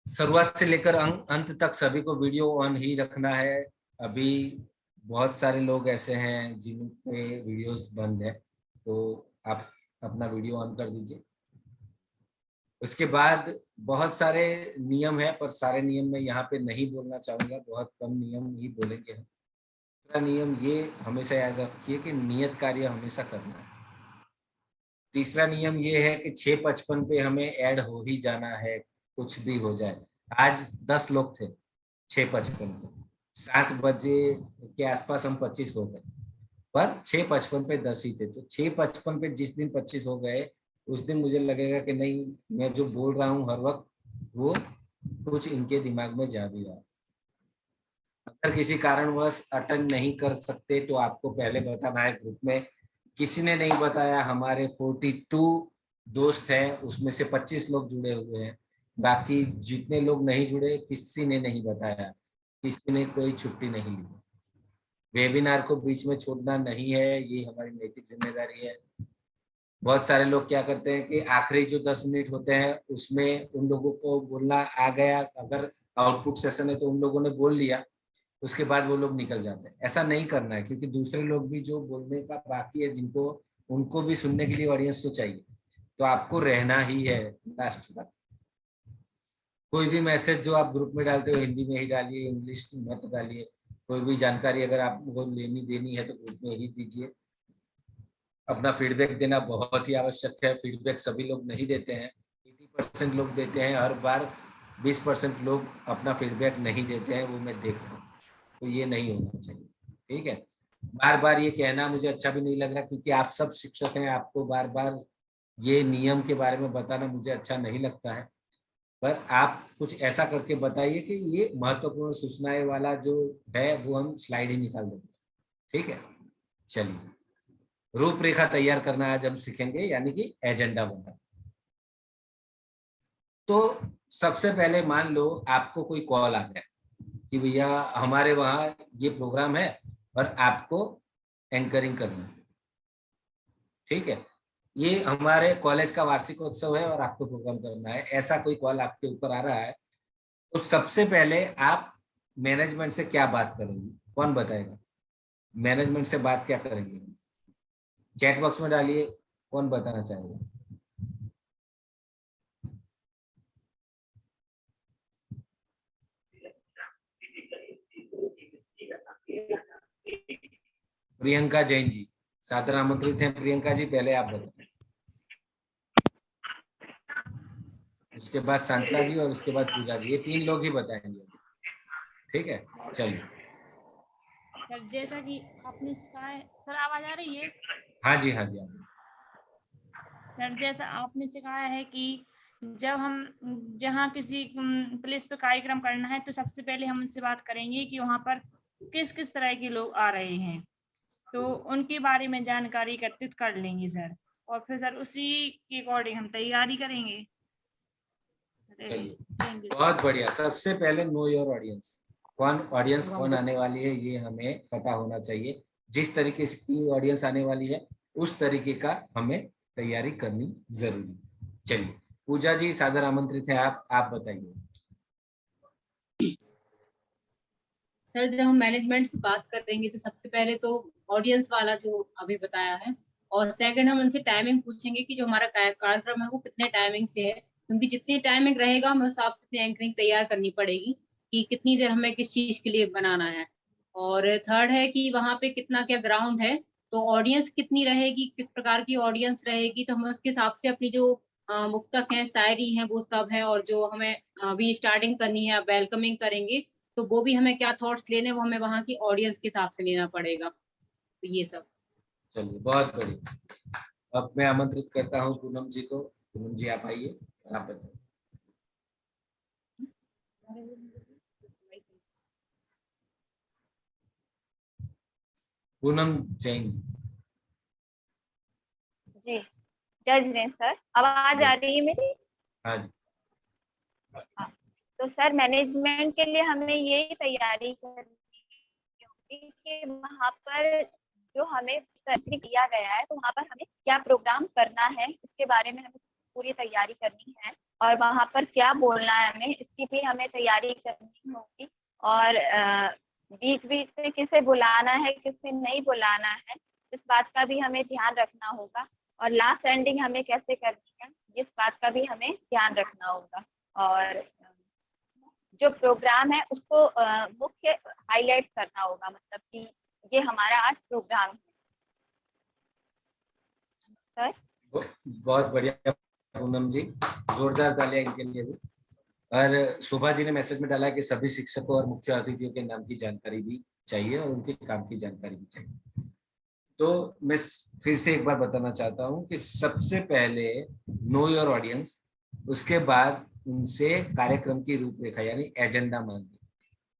शुरुआत से लेकर अंत तक सभी को वीडियो ऑन ही रखना है। अभी बहुत सारे लोग ऐसे हैं जिनके वीडियोस बंद है, तो आप अपना वीडियो ऑन कर दीजिए। उसके बाद बहुत सारे नियम है, पर सारे नियम मैं यहाँ पे नहीं बोलना चाहूंगा, बहुत कम नियम ही बोलेंगे हम। दूसरा नियम ये हमेशा याद रखिए कि नियत कार्य हमेशा करना है। तीसरा नियम ये है कि 6:55 पे हमें ऐड हो ही जाना है, कुछ भी हो जाए। आज 10 लोग थे 6:55 पे, 7 बजे के आसपास हम 25 हो गए, पर 6:55 पे 10 ही थे। तो 6:55 पे जिस दिन 25 हो गए, उस दिन मुझे लगेगा कि नहीं, मैं जो बोल रहा हूँ हर वक्त वो कुछ इनके दिमाग में जा भी रहा है। अगर किसी कारणवश अटेंड नहीं कर सकते तो आपको पहले बताना है ग्रुप में। किसी ने नहीं बताया, हमारे 42 दोस्त हैं, उसमें से 25 लोग जुड़े हुए हैं, बाकी जितने लोग नहीं जुड़े किसी ने नहीं बताया, किसी ने कोई छुट्टी नहीं ली। वेबिनार को बीच में छोड़ना नहीं है, ये हमारी नैतिक जिम्मेदारी है। बहुत सारे लोग क्या करते हैं कि आखिरी जो 10 मिनट होते हैं उसमें उन लोगों को बोलना आ गया, अगर आउटपुट सेशन है तो उन लोगों ने बोल लिया, उसके बाद वो लोग निकल जाते हैं। ऐसा नहीं करना है, क्योंकि दूसरे लोग भी जो बोलने का बाकी है, जिनको उनको भी सुनने के लिए ऑडियंस तो चाहिए, तो आपको रहना ही है लास्ट तक। कोई भी मैसेज जो आप ग्रुप में डालते हो हिंदी में ही डालिए, इंग्लिश मत डालिए। कोई भी जानकारी अगर आपको लेनी देनी है तो ग्रुप में ही दीजिए। अपना फीडबैक देना बहुत ही आवश्यक है। फीडबैक सभी लोग नहीं देते हैं, 80% लोग देते हैं हर बार, 20% लोग अपना फीडबैक नहीं देते हैं, वो मैं देख रहा हूँ। तो ये नहीं होना चाहिए, ठीक है। बार बार ये कहना मुझे अच्छा भी नहीं लग रहा, क्योंकि आप सब शिक्षक हैं, आपको बार बार ये नियम के बारे में बताना मुझे अच्छा नहीं लगता है। पर आप कुछ ऐसा करके बताइए कि ये महत्वपूर्ण सूचनाएं वाला जो है वो हम स्लाइड ही निकाल देंगे, ठीक है। चलिए, रूपरेखा तैयार करना आज हम सीखेंगे, यानी कि एजेंडा बनाना। तो सबसे पहले मान लो आपको कोई कॉल आ गया कि भैया हमारे वहाँ ये प्रोग्राम है और आपको एंकरिंग करना है, ठीक है। ये हमारे कॉलेज का वार्षिकोत्सव है और आपको प्रोग्राम करना है, ऐसा कोई कॉल आपके ऊपर आ रहा है। तो सबसे पहले आप मैनेजमेंट से क्या बात करेंगे, कौन बताएगा? मैनेजमेंट से बात क्या करेंगे? चैट बॉक्स में डालिए, कौन बताना चाहेगा? प्रियंका जैन जी सादर आमंत्रित हैं। प्रियंका जी पहले आप बताएं, उसके बाद सांतला जी और उसके बाद पूजा जी, ये 3 लोग ही बताएंगे, ठीक है। चलिए सर, जैसा कि आपने सिखाया, सर आवाज आ रही है? हाँ जी, हाँ जी, हाँ जी। सर, जैसा आपने सिखाया है कि जब हम जहाँ किसी प्लेस पे कार्यक्रम करना है तो सबसे पहले हम उनसे बात करेंगे कि वहाँ पर किस किस तरह के लोग आ रहे हैं, तो उनके बारे में जानकारी एकत्रित कर लेंगे सर, और फिर सर उसी के अकॉर्डिंग हम तैयारी करेंगे। चलिए बहुत बढ़िया। सबसे पहले नो योर ऑडियंस, ऑडियंस कौन आने वाली है ये हमें पता होना चाहिए। जिस तरीके की ऑडियंस आने वाली है उस तरीके का हमें तैयारी करनी जरूरी। चलिए पूजा जी सादर आमंत्रित है, आप बताइए। सर, जब हम मैनेजमेंट से बात करेंगे तो सबसे पहले तो ऑडियंस वाला जो अभी बताया है, और सेकंड हम उनसे टाइमिंग पूछेंगे कि जो हमारा कार्यक्रम है वो कितने टाइमिंग से है, क्योंकि जितनी टाइमिंग रहेगा हमें उस हिसाब से एंकरिंग तैयार करनी पड़ेगी कि कितनी देर हमें किस चीज के लिए बनाना है। और थर्ड है कि वहाँ पे कितना क्या ग्राउंड है, तो ऑडियंस कितनी रहेगी, किस प्रकार की ऑडियंस रहेगी, तो हमें उसके हिसाब से अपनी जो मुक्तक है, शायरी है, वो सब है, और जो हमें अभी स्टार्टिंग करनी है, वेलकमिंग करेंगे, तो वो भी हमें क्या थॉट्स लेने, वो हमें वहाँ की ऑडियंस के हिसाब से लेना पड़ेगा। तो ये सब। चलिए बहुत बढ़िया। अब मैं आमंत्रित करता हूँ पूनम जी को। पूनम जी आप आइए, आप बताइए। पूनम जैन जी, जज ने सर, आवाज आ रही है मेरी? हाँ जी। हाँ, तो सर मैनेजमेंट के लिए हमें यही तैयारी करनी होगी कि वहाँ पर जो हमें दिया गया है तो वहाँ पर हमें क्या प्रोग्राम करना है, इसके बारे में हमें पूरी तैयारी करनी है, और वहाँ पर क्या बोलना है हमें, इसकी भी हमें तैयारी करनी होगी। और बीच बीच में किसे बुलाना है, किसे नहीं बुलाना है, इस बात का भी हमें ध्यान रखना होगा। और लास्ट एंडिंग हमें कैसे करनी है, इस बात का भी हमें ध्यान रखना होगा। और जो प्रोग्राम है उसको मुख्य हाईलाइट करना होगा, मतलब कि ये हमारा आज प्रोग्राम है सर। बहुत बढ़िया पूनम जी, जोरदार तालियां इनके लिए भी। और शोभा जी ने मैसेज में डाला कि सभी शिक्षकों और मुख्य अतिथियों के नाम की जानकारी भी चाहिए और उनके काम की जानकारी भी चाहिए। तो मैं फिर से एक बार बताना चाहता हूँ कि सबसे पहले नो योर ऑडियंस, उसके बाद उनसे कार्यक्रम की रूपरेखा यानी एजेंडा मांगे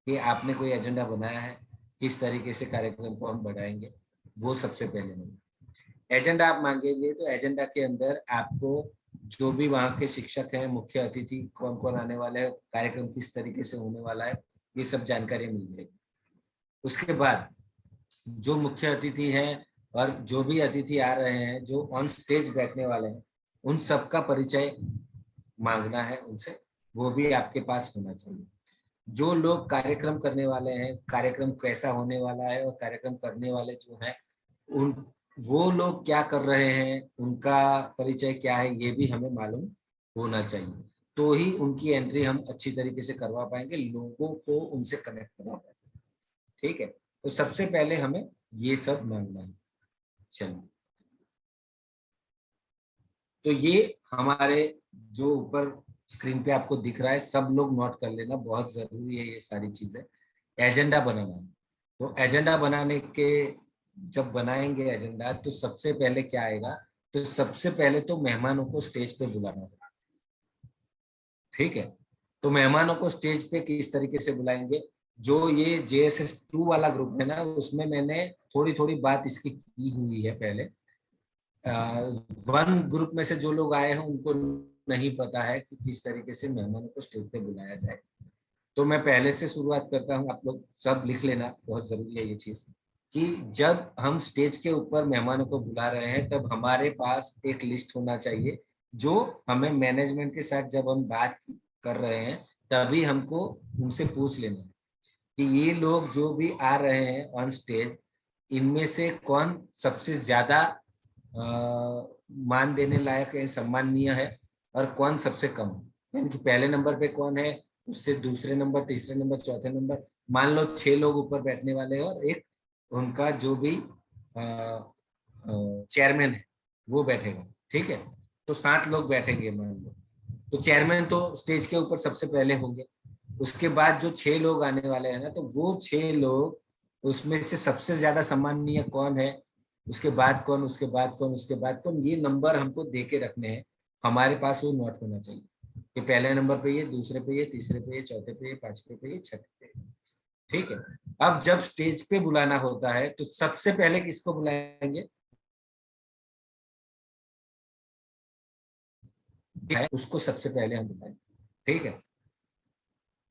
कि आपने कोई एजेंडा बनाया है, किस तरीके से कार्यक्रम को हम बढ़ाएंगे, वो सबसे पहले मांगे। एजेंडा आप मांगेंगे तो एजेंडा के अंदर आपको जो भी वहाँ के शिक्षक हैं, मुख्य अतिथि कौन कौन आने वाले हैं, कार्यक्रम किस तरीके से होने वाला है, ये सब जानकारी मिल जाएगी। उसके बाद जो मुख्य अतिथि हैं और जो भी अतिथि आ रहे हैं, जो ऑन स्टेज बैठने वाले हैं, उन सबका परिचय मांगना है उनसे, वो भी आपके पास होना चाहिए। जो लोग कार्यक्रम करने वाले हैं, कार्यक्रम कैसा होने वाला है और कार्यक्रम करने वाले जो हैं उन वो लोग क्या कर रहे हैं, उनका परिचय क्या है, ये भी हमें मालूम होना चाहिए। तो ही उनकी एंट्री हम अच्छी तरीके से करवा पाएंगे, लोगों को उनसे कनेक्ट करवा पाएंगे, ठीक है। तो सबसे पहले हमें ये सब मांगना है। चलिए, तो ये हमारे जो ऊपर स्क्रीन पे आपको दिख रहा है, सब लोग नोट कर लेना, बहुत जरूरी है ये सारी चीजें। एजेंडा बनाना है, तो एजेंडा बनाने के जब बनाएंगे एजेंडा तो सबसे पहले क्या आएगा, तो सबसे पहले तो मेहमानों को स्टेज पे बुलाना होगा। ठीक है, तो मेहमानों को स्टेज पे किस तरीके से बुलाएंगे, जो ये JSS 2 वाला ग्रुप है ना, उसमें मैंने थोड़ी थोड़ी बात इसकी की हुई है पहले। 1 ग्रुप में से जो लोग आए हैं उनको नहीं पता है कि किस तरीके से मेहमानों को स्टेज पे बुलाया जाए। तो मैं पहले से शुरुआत करता हूँ, आप लोग सब लिख लेना, बहुत जरूरी है ये चीज, कि जब हम स्टेज के ऊपर मेहमानों को बुला रहे हैं तब हमारे पास एक लिस्ट होना चाहिए, जो हमें मैनेजमेंट के साथ जब हम बात कर रहे हैं तभी हमको उनसे पूछ लेना है कि ये लोग जो भी आ रहे हैं ऑन स्टेज, इनमें से कौन सबसे ज्यादा मान देने लायक है, सम्माननीय है, और कौन सबसे कम है। यानी कि पहले नंबर पे कौन है, उससे दूसरे नंबर, तीसरे नंबर, चौथे नंबर, मान लो 6 लोग ऊपर बैठने वाले हैं और एक उनका जो भी चेयरमैन है वो बैठेगा। ठीक है, तो 7 लोग बैठेंगे मान लो, तो चेयरमैन तो स्टेज के ऊपर सबसे पहले होंगे। उसके बाद जो 6 लोग आने वाले हैं ना, तो वो 6 लोग, उसमें से सबसे ज्यादा सम्माननीय कौन है, उसके बाद कौन, उसके बाद कौन, उसके बाद कौन, ये नंबर हमको दे के रखने हैं। हमारे पास वो नोट होना चाहिए कि पहले नंबर पे ये, दूसरे पे ये, तीसरे पे ये, चौथे पे ये, पांचवे पे ये, छठे पे। ठीक है, अब जब स्टेज पे बुलाना होता है तो सबसे पहले किसको बुलाएंगे, उसको सबसे पहले हम बुलाएंगे। ठीक है,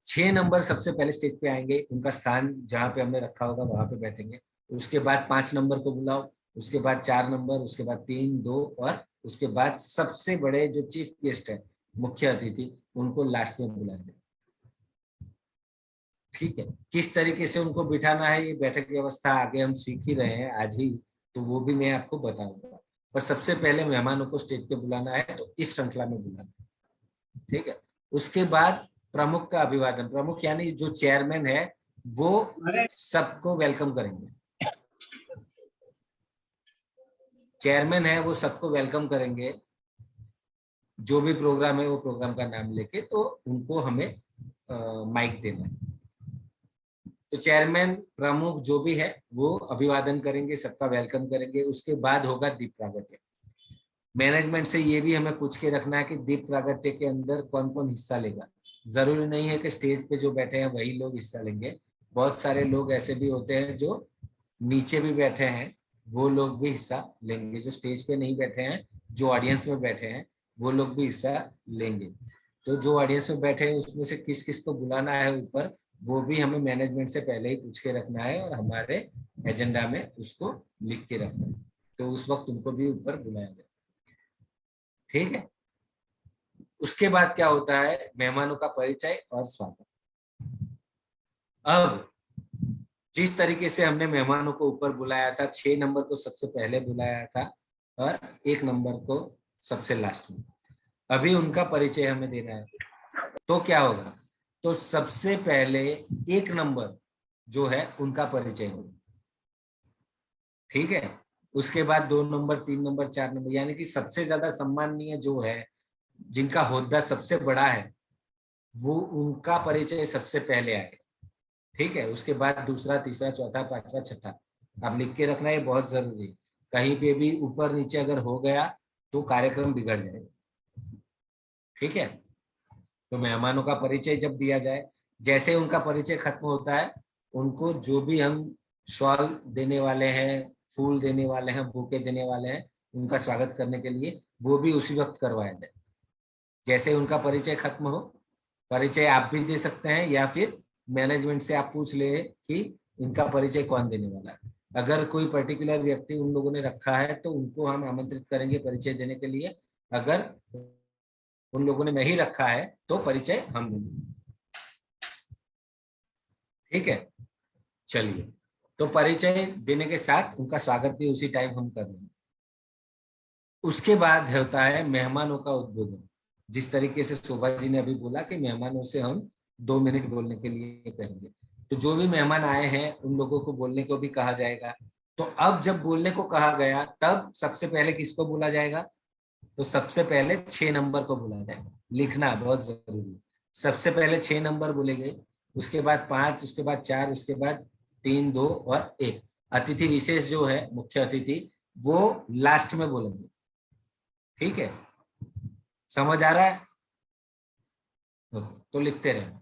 6 नंबर सबसे पहले स्टेज पे आएंगे, उनका स्थान जहां पे हमने रखा होगा वहां पे बैठेंगे। उसके बाद 5 नंबर को बुलाओ, उसके बाद 4 नंबर, उसके बाद 3, 2, और उसके बाद सबसे बड़े जो चीफ गेस्ट है, मुख्य अतिथि, उनको लास्ट में बुलाएंगे। ठीक है, किस तरीके से उनको बिठाना है, ये बैठक व्यवस्था आगे हम सीख ही रहे हैं आज ही, तो वो भी मैं आपको बताऊंगा। पर सबसे पहले मेहमानों को स्टेज पे बुलाना है तो इस श्रृंखला में बुलाना है। ठीक है, उसके बाद प्रमुख का अभिवादन। प्रमुख यानी जो चेयरमैन है वो सबको वेलकम करेंगे। चेयरमैन है वो सबको वेलकम करेंगे, जो भी प्रोग्राम है वो प्रोग्राम का नाम लेके, तो उनको हमें माइक देना है। तो चेयरमैन, प्रमुख जो भी है वो अभिवादन करेंगे, सबका वेलकम करेंगे। उसके बाद होगा दीप प्रागट्य। मैनेजमेंट से ये भी हमें पूछ के रखना है कि दीप प्रागट्य के अंदर कौन कौन हिस्सा लेगा। जरूरी नहीं है कि स्टेज पे जो बैठे हैं वही लोग हिस्सा लेंगे, बहुत सारे लोग ऐसे भी होते हैं जो नीचे भी बैठे हैं, वो लोग भी हिस्सा लेंगे। जो स्टेज पे नहीं बैठे हैं, जो ऑडियंस में बैठे हैं, वो लोग भी हिस्सा लेंगे। तो जो ऑडियंस में बैठे हैं उसमें से किस किस को बुलाना है ऊपर, वो भी हमें मैनेजमेंट से पहले ही पूछ के रखना है और हमारे एजेंडा में उसको लिख के रखना है, तो उस वक्त उनको भी ऊपर बुलाया जाए। ठीक है, उसके बाद क्या होता है, मेहमानों का परिचय और स्वागत। अब जिस तरीके से हमने मेहमानों को ऊपर बुलाया था, 6 नंबर को सबसे पहले बुलाया था और 1 नंबर को सबसे लास्ट में, अभी उनका परिचय हमें देना है। तो क्या होगा, तो सबसे पहले 1 नंबर जो है उनका परिचय होगा। ठीक है, उसके बाद 2 नंबर, 3 नंबर, 4 नंबर, यानी कि सबसे ज्यादा सम्माननीय जो है, जिनका होद्दा सबसे बड़ा है, वो उनका परिचय सबसे पहले आएगा। ठीक है, उसके बाद दूसरा, तीसरा, चौथा, पांचवा, छठा, आप लिख के रखना, ये बहुत जरूरी है। कहीं पे भी ऊपर नीचे अगर हो गया तो कार्यक्रम बिगड़ जाएगा। ठीक है, तो मेहमानों का परिचय जब दिया जाए, जैसे उनका परिचय खत्म होता है, उनको जो भी हम शॉल देने वाले हैं, फूल देने वाले हैं, बुके देने वाले हैं उनका स्वागत करने के लिए, वो भी उसी वक्त करवाया जाए। जैसे उनका परिचय खत्म हो, परिचय आप भी दे सकते हैं या फिर मैनेजमेंट से आप पूछ ले कि इनका परिचय कौन देने वाला है। अगर कोई पर्टिकुलर व्यक्ति उन लोगों ने रखा है तो उनको हम आमंत्रित करेंगे परिचय देने के लिए, अगर उन लोगों ने नहीं रखा है तो परिचय हम देंगे। ठीक है, चलिए, तो परिचय देने के साथ उनका स्वागत भी उसी टाइम हम कर लेंगे। उसके बाद होता है मेहमानों का उद्बोधन। जिस तरीके से शोभा जी ने अभी बोला कि मेहमानों से हम 2 मिनट बोलने के लिए कहेंगे, तो जो भी मेहमान आए हैं उन लोगों को बोलने को भी कहा जाएगा। तो अब जब बोलने को कहा गया, तब सबसे पहले किसको बोला जाएगा, तो सबसे पहले 6 नंबर को बोला जाएगा। लिखना बहुत जरूरी है, सबसे पहले 6 नंबर बोले गए, उसके बाद 5, उसके बाद 4, उसके बाद 3, 2 और 1। अतिथि विशेष जो है, मुख्य अतिथि, वो लास्ट में बोलेंगे। ठीक है, समझ आ रहा है? तो लिखते रहना।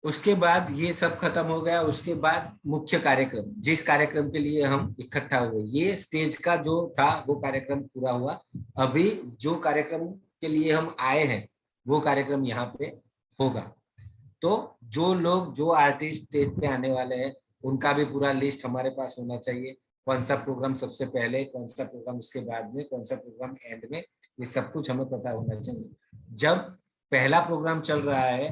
उसके बाद ये सब खत्म हो गया। उसके बाद मुख्य कार्यक्रम, जिस कार्यक्रम के लिए हम इकट्ठा हुए, ये स्टेज का जो था वो कार्यक्रम पूरा हुआ। अभी जो कार्यक्रम के लिए हम आए हैं वो कार्यक्रम यहाँ पे होगा। तो जो लोग, जो आर्टिस्ट स्टेज पे आने वाले हैं, उनका भी पूरा लिस्ट हमारे पास होना चाहिए। कौन सा प्रोग्राम सबसे पहले, कौन सा प्रोग्राम उसके बाद में, कौन सा प्रोग्राम एंड में, ये सब कुछ हमें पता होना चाहिए। जब पहला प्रोग्राम चल रहा है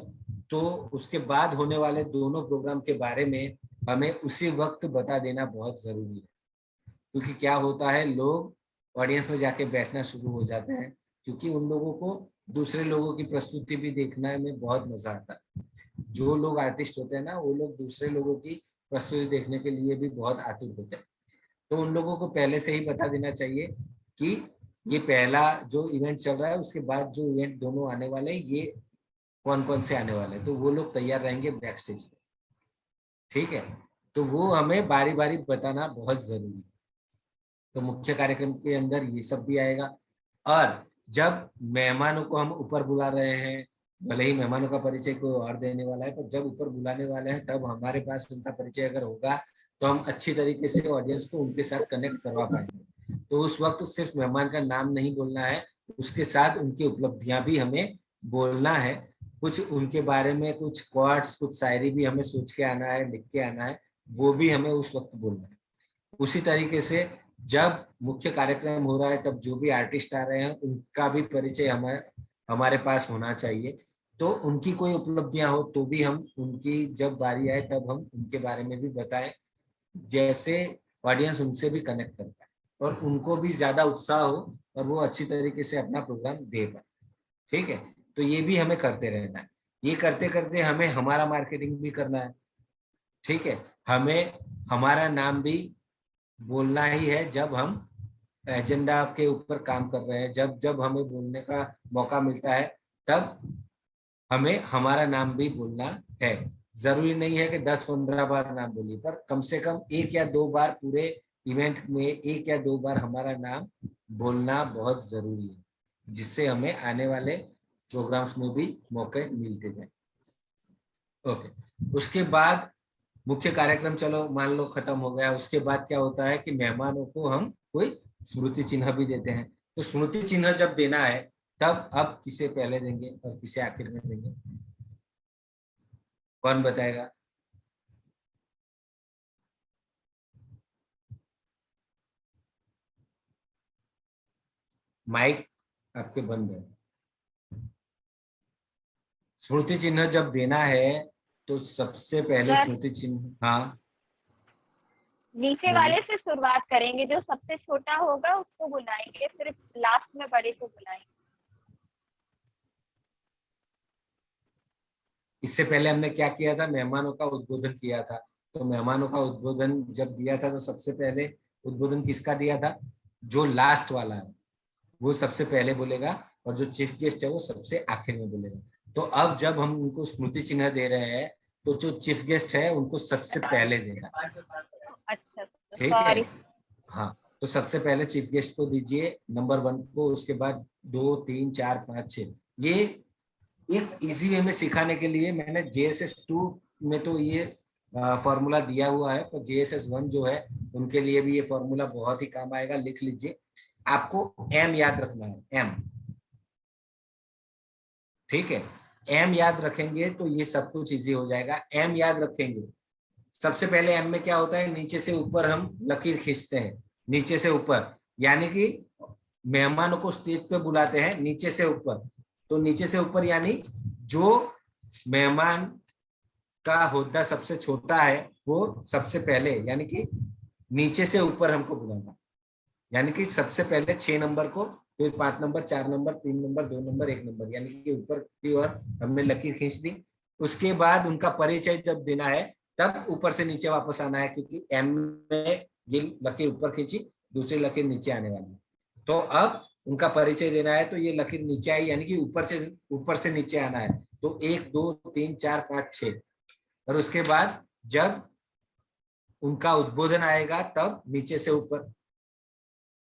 तो उसके बाद होने वाले दोनों प्रोग्राम के बारे में हमें उसी वक्त बता देना बहुत जरूरी है। क्योंकि क्या होता है, लोग ऑडियंस में जाके बैठना शुरू हो जाते हैं, क्योंकि उन लोगों को दूसरे लोगों की प्रस्तुति भी देखने में बहुत मजा आता है। जो लोग आर्टिस्ट होते हैं ना, वो लोग दूसरे लोगों की प्रस्तुति देखने के लिए भी बहुत आतुर होते हैं। तो उन लोगों को पहले से ही बता देना चाहिए कि ये पहला जो इवेंट चल रहा है, उसके बाद जो इवेंट दोनों आने वाले हैं, ये कौन कौन से आने वाले हैं। तो वो लोग तैयार रहेंगे बैक स्टेज पे। ठीक है, तो वो हमें बारी बारी बताना बहुत जरूरी है। तो मुख्य कार्यक्रम के अंदर ये सब भी आएगा। और जब मेहमानों को हम ऊपर बुला रहे हैं, भले ही मेहमानों का परिचय कोई और देने वाला है, पर जब ऊपर बुलाने वाले हैं तब हमारे पास उनका परिचय अगर होगा तो हम अच्छी तरीके से ऑडियंस को उनके साथ कनेक्ट करवा पाएंगे। तो उस वक्त सिर्फ मेहमान का नाम नहीं बोलना है, उसके साथ उनकी उपलब्धियां भी हमें बोलना है। कुछ उनके बारे में कुछ क्वाट्स, कुछ शायरी भी हमें सोच के आना है, लिख के आना है, वो भी हमें उस वक्त बोलना है। उसी तरीके से जब मुख्य कार्यक्रम हो रहा है तब जो भी आर्टिस्ट आ रहे हैं उनका भी परिचय हमारे पास होना चाहिए। तो उनकी कोई उपलब्धियां हो तो भी हम उनकी, जब बारी आए तब हम उनके बारे में भी बताएं, जैसे ऑडियंस उनसे भी कनेक्ट कर पाए और उनको भी ज्यादा उत्साह हो और वो अच्छी तरीके से अपना प्रोग्राम दे पाए। ठीक है, तो ये भी हमें करते रहना है। ये करते करते हमें हमारा मार्केटिंग भी करना है। ठीक है, हमें हमारा नाम भी बोलना ही है। जब हम एजेंडा के ऊपर काम कर रहे हैं, जब जब हमें बोलने का मौका मिलता है, तब हमें हमारा नाम भी बोलना है। जरूरी नहीं है कि 10-15 बार नाम बोलिए, पर कम से कम 1 या 2 बार पूरे इवेंट में 1 या 2 बार हमारा नाम बोलना बहुत जरूरी है, जिससे हमें आने वाले प्रोग्राम्स में भी मौके मिलते जाए। ओके, उसके बाद मुख्य कार्यक्रम चलो मान लो खत्म हो गया। उसके बाद क्या होता है कि मेहमानों को हम कोई स्मृति चिन्ह भी देते हैं। तो स्मृति चिन्ह जब देना है तब अब किसे पहले देंगे और किसे आखिर में देंगे, कौन बताएगा? माइक आपके बंद है। स्मृति चिन्ह जब देना है तो सबसे पहले स्मृति चिन्ह, हाँ नीचे वाले से शुरुआत करेंगे, जो सबसे छोटा होगा उसको बुलाएंगे, फिर लास्ट में बड़े को बुलाएंगे। इससे पहले हमने क्या किया था, मेहमानों का उद्बोधन किया था। तो मेहमानों का उद्बोधन जब दिया था तो सबसे पहले उद्बोधन किसका दिया था? जो लास्ट वाला है वो सबसे पहले बोलेगा और जो चीफ गेस्ट है वो सबसे आखिर में बोलेगा। तो अब जब हम उनको स्मृति चिन्ह दे रहे हैं तो जो चीफ गेस्ट है उनको सबसे पहले देगा। अच्छा, ठीक है, हाँ, तो सबसे पहले चीफ गेस्ट को दीजिए, नंबर 1 को, उसके बाद 2, 3, 4, 5, 6। ये एक इजी वे में सिखाने के लिए मैंने JSS 2 में तो ये फॉर्मूला दिया हुआ है, पर JSS 1 जो है उनके लिए भी ये फॉर्मूला बहुत ही काम आएगा। लिख लीजिए, आपको M याद रखना है, M। ठीक है, M याद रखेंगे तो ये सब कुछ इजी हो जाएगा। M याद रखेंगे, सबसे पहले M में क्या होता है, नीचे से ऊपर हम लकीर खींचते हैं, नीचे से ऊपर, यानी कि मेहमानों को स्टेज पे बुलाते हैं नीचे से ऊपर। तो नीचे से ऊपर यानी जो मेहमान का होद्दा सबसे छोटा है वो सबसे पहले, यानी कि नीचे से ऊपर हमको बुलाना, यानी कि सबसे पहले 6 नंबर को, फिर 5 number, 4 number, 3 number, 2 number, 1 number, यानी कि ऊपर की ओर हमने लकीर खींच दी। उसके बाद उनका परिचय जब देना है तब ऊपर से नीचे वापस आना है, क्योंकि M में ये लकीर ऊपर खींची, दूसरी लकीर नीचे आने वाली है। तो अब उनका परिचय देना है तो ये लकीर नीचे आई, यानी कि ऊपर से नीचे आना है। तो 1, 2, 3, 4, 5, 6। और उसके बाद जब उनका उद्बोधन आएगा तब नीचे से ऊपर,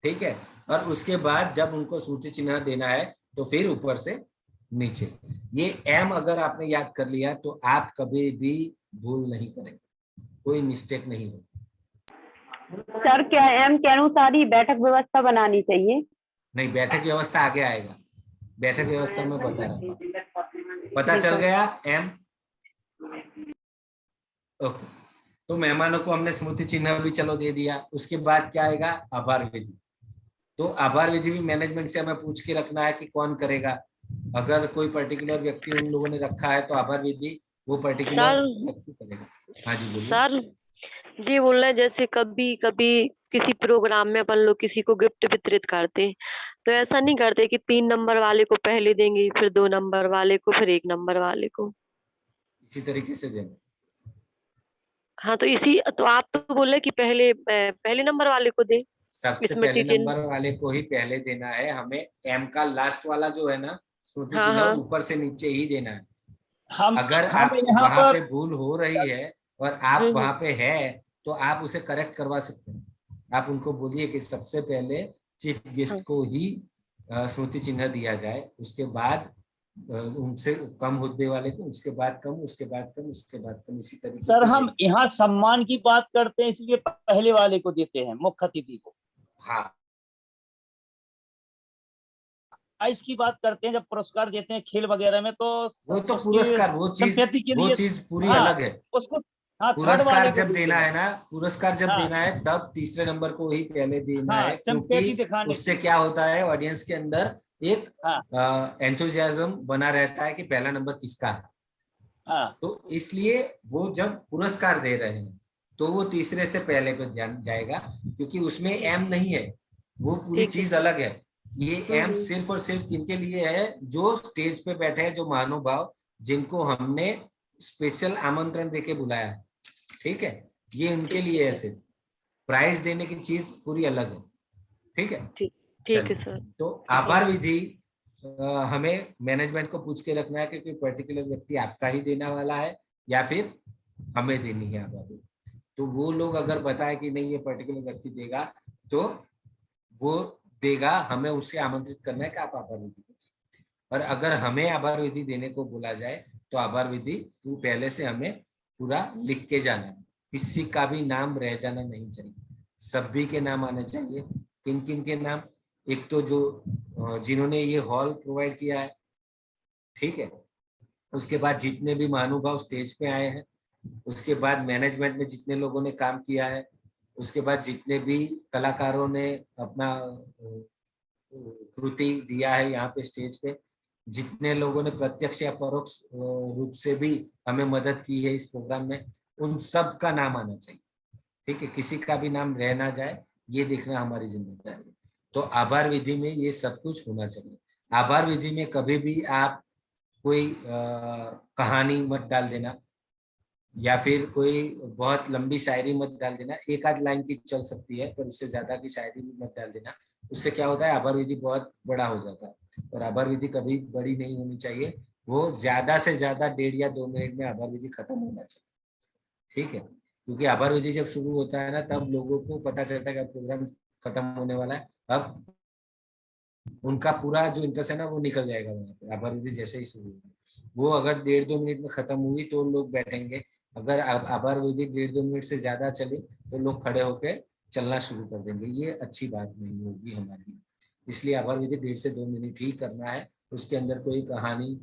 ठीक है। और उसके बाद जब उनको स्मृति चिन्ह देना है तो फिर ऊपर से नीचे। ये एम अगर आपने याद कर लिया तो आप कभी भी भूल नहीं करेंगे, कोई मिस्टेक नहीं होगी। सर क्या एम के अनुसार ही बैठक व्यवस्था बनानी चाहिए? नहीं, बैठक व्यवस्था आगे आएगा, बैठक व्यवस्था में बता रहा हूँ। पता चल गया एम? ओके, तो मेहमानों को हमने स्मृति चिन्ह भी चलो दे दिया। उसके बाद क्या आएगा? आभार विधि। तो आभार विधि भी मैनेजमेंट से हमें पूछ के रखना है कि कौन करेगा। अगर कोई पर्टिकुलर व्यक्ति उन लोगों ने रखा है तो आभार विधि वो पर्टिकुलर व्यक्ति करेगा। हाँ जी बोलिए। सर जी बोल रहे हैं, जैसे कभी कभी किसी प्रोग्राम में अपन लोग किसी को गिफ्ट वितरित करते हैं, तो ऐसा नहीं करते कि 3 नंबर वाले को पहले देंगे, फिर 2 नंबर वाले को, फिर 1 नंबर वाले को, इसी तरीके से देना। हाँ तो इसी तो आप तो बोले कि पहले नंबर वाले को दे। सबसे पहले नंबर वाले को ही पहले देना है हमें। एम का लास्ट वाला जो है ना स्मृति चिन्ह ऊपर से नीचे ही देना है। अगर आप वहां पे भूल हो रही है और आप वहां पे है तो आप उसे करेक्ट करवा सकते हैं। आप उनको बोलिए कि सबसे पहले चीफ गेस्ट को ही स्मृति चिन्ह दिया जाए, उसके बाद उनसे कम हुद्दे वाले को, उसके बाद कम, उसके बाद कम, उसके बाद कम, इसी तरीके सर से। हम यहाँ सम्मान की बात करते हैं इसलिए पहले वाले को देते हैं, मुख्य अतिथि को। हाँ, इसकी बात करते हैं जब पुरस्कार देते हैं खेल वगैरह में, तो वो तो पुरस्कार वो चीज पूरी अलग है। उसको पुरस्कार जब देना है ना, पुरस्कार जब देना है तब तीसरे नंबर को ही पहले देना है, क्योंकि उससे क्या होता है ऑडियंस के अंदर एक एंथुजियाज्म बना रहता है कि पहला नंबर किसका है। तो इसलिए वो जब पुरस्कार दे रहे हैं तो वो तीसरे से पहले पे जाएगा, क्योंकि उसमें एम नहीं है, वो पूरी चीज अलग है। ये एम सिर्फ और सिर्फ किनके लिए है? जो स्टेज पे बैठे हैं, जो महानुभाव जिनको हमने स्पेशल आमंत्रण देके बुलाया है, ठीक है, ये उनके लिए है। सिर्फ प्राइज देने की चीज पूरी अलग है, ठीक है। ठीक है सर। तो आभार विधि हमें मैनेजमेंट को पूछ के रखना है कि कोई पर्टिकुलर व्यक्ति आपका ही देने वाला है या फिर हमें देनी है आभार विधि। तो वो लोग अगर बताए कि नहीं ये पर्टिकुलर व्यक्ति देगा तो वो देगा, हमें उसे आमंत्रित करना है कि आप आभार विधि दीजिए। और अगर हमें आभार विधि देने को बोला जाए तो आभार विधि पहले से हमें पूरा लिख के जाना है, किसी का भी नाम रह जाना नहीं चाहिए, सभी के नाम आने चाहिए। किन किन के नाम? एक तो जो जिन्होंने ये हॉल प्रोवाइड किया है, ठीक है, उसके बाद जितने भी महानुभाव स्टेज पे आए हैं, उसके बाद मैनेजमेंट में जितने लोगों ने काम किया है, उसके बाद जितने भी कलाकारों ने अपना कृति दिया है यहाँ पे स्टेज पे, जितने लोगों ने प्रत्यक्ष या परोक्ष रूप से भी हमें मदद की है इस प्रोग्राम में, उन सब का नाम आना चाहिए, ठीक है, किसी का भी नाम रह ना जाए, ये देखना हमारी जिम्मेदारी है। तो आभार विधि में ये सब कुछ होना चाहिए। आभार विधि में कभी भी आप कोई कहानी मत डाल देना या फिर कोई बहुत लंबी शायरी मत डाल देना, एक आध लाइन की चल सकती है पर उससे ज्यादा की शायरी मत डाल देना। उससे क्या होता है, आभार विधि बहुत बड़ा हो जाता है और आभार विधि कभी बड़ी नहीं होनी चाहिए। वो ज्यादा से ज्यादा 1.5 या 2 मिनट में आभार विधि खत्म होना चाहिए, ठीक है, क्योंकि आभार विधि जब शुरू होता है ना तब लोगों को पता चलता है कि प्रोग्राम खत्म होने वाला है, अब उनका पूरा जो इंटरेस्ट है ना वो निकल जाएगा वहाँ पे। आभार विधि जैसे ही शुरू होगी, वो अगर 1.5-2 मिनट में खत्म हुई तो लोग बैठेंगे, अगर आभार विधि 1.5-2 मिनट से ज्यादा चली तो लोग खड़े होकर चलना शुरू कर देंगे, ये अच्छी बात नहीं होगी हमारी। इसलिए आभार विधि 1.5 से 2 मिनट ही करना है, उसके अंदर कोई कहानी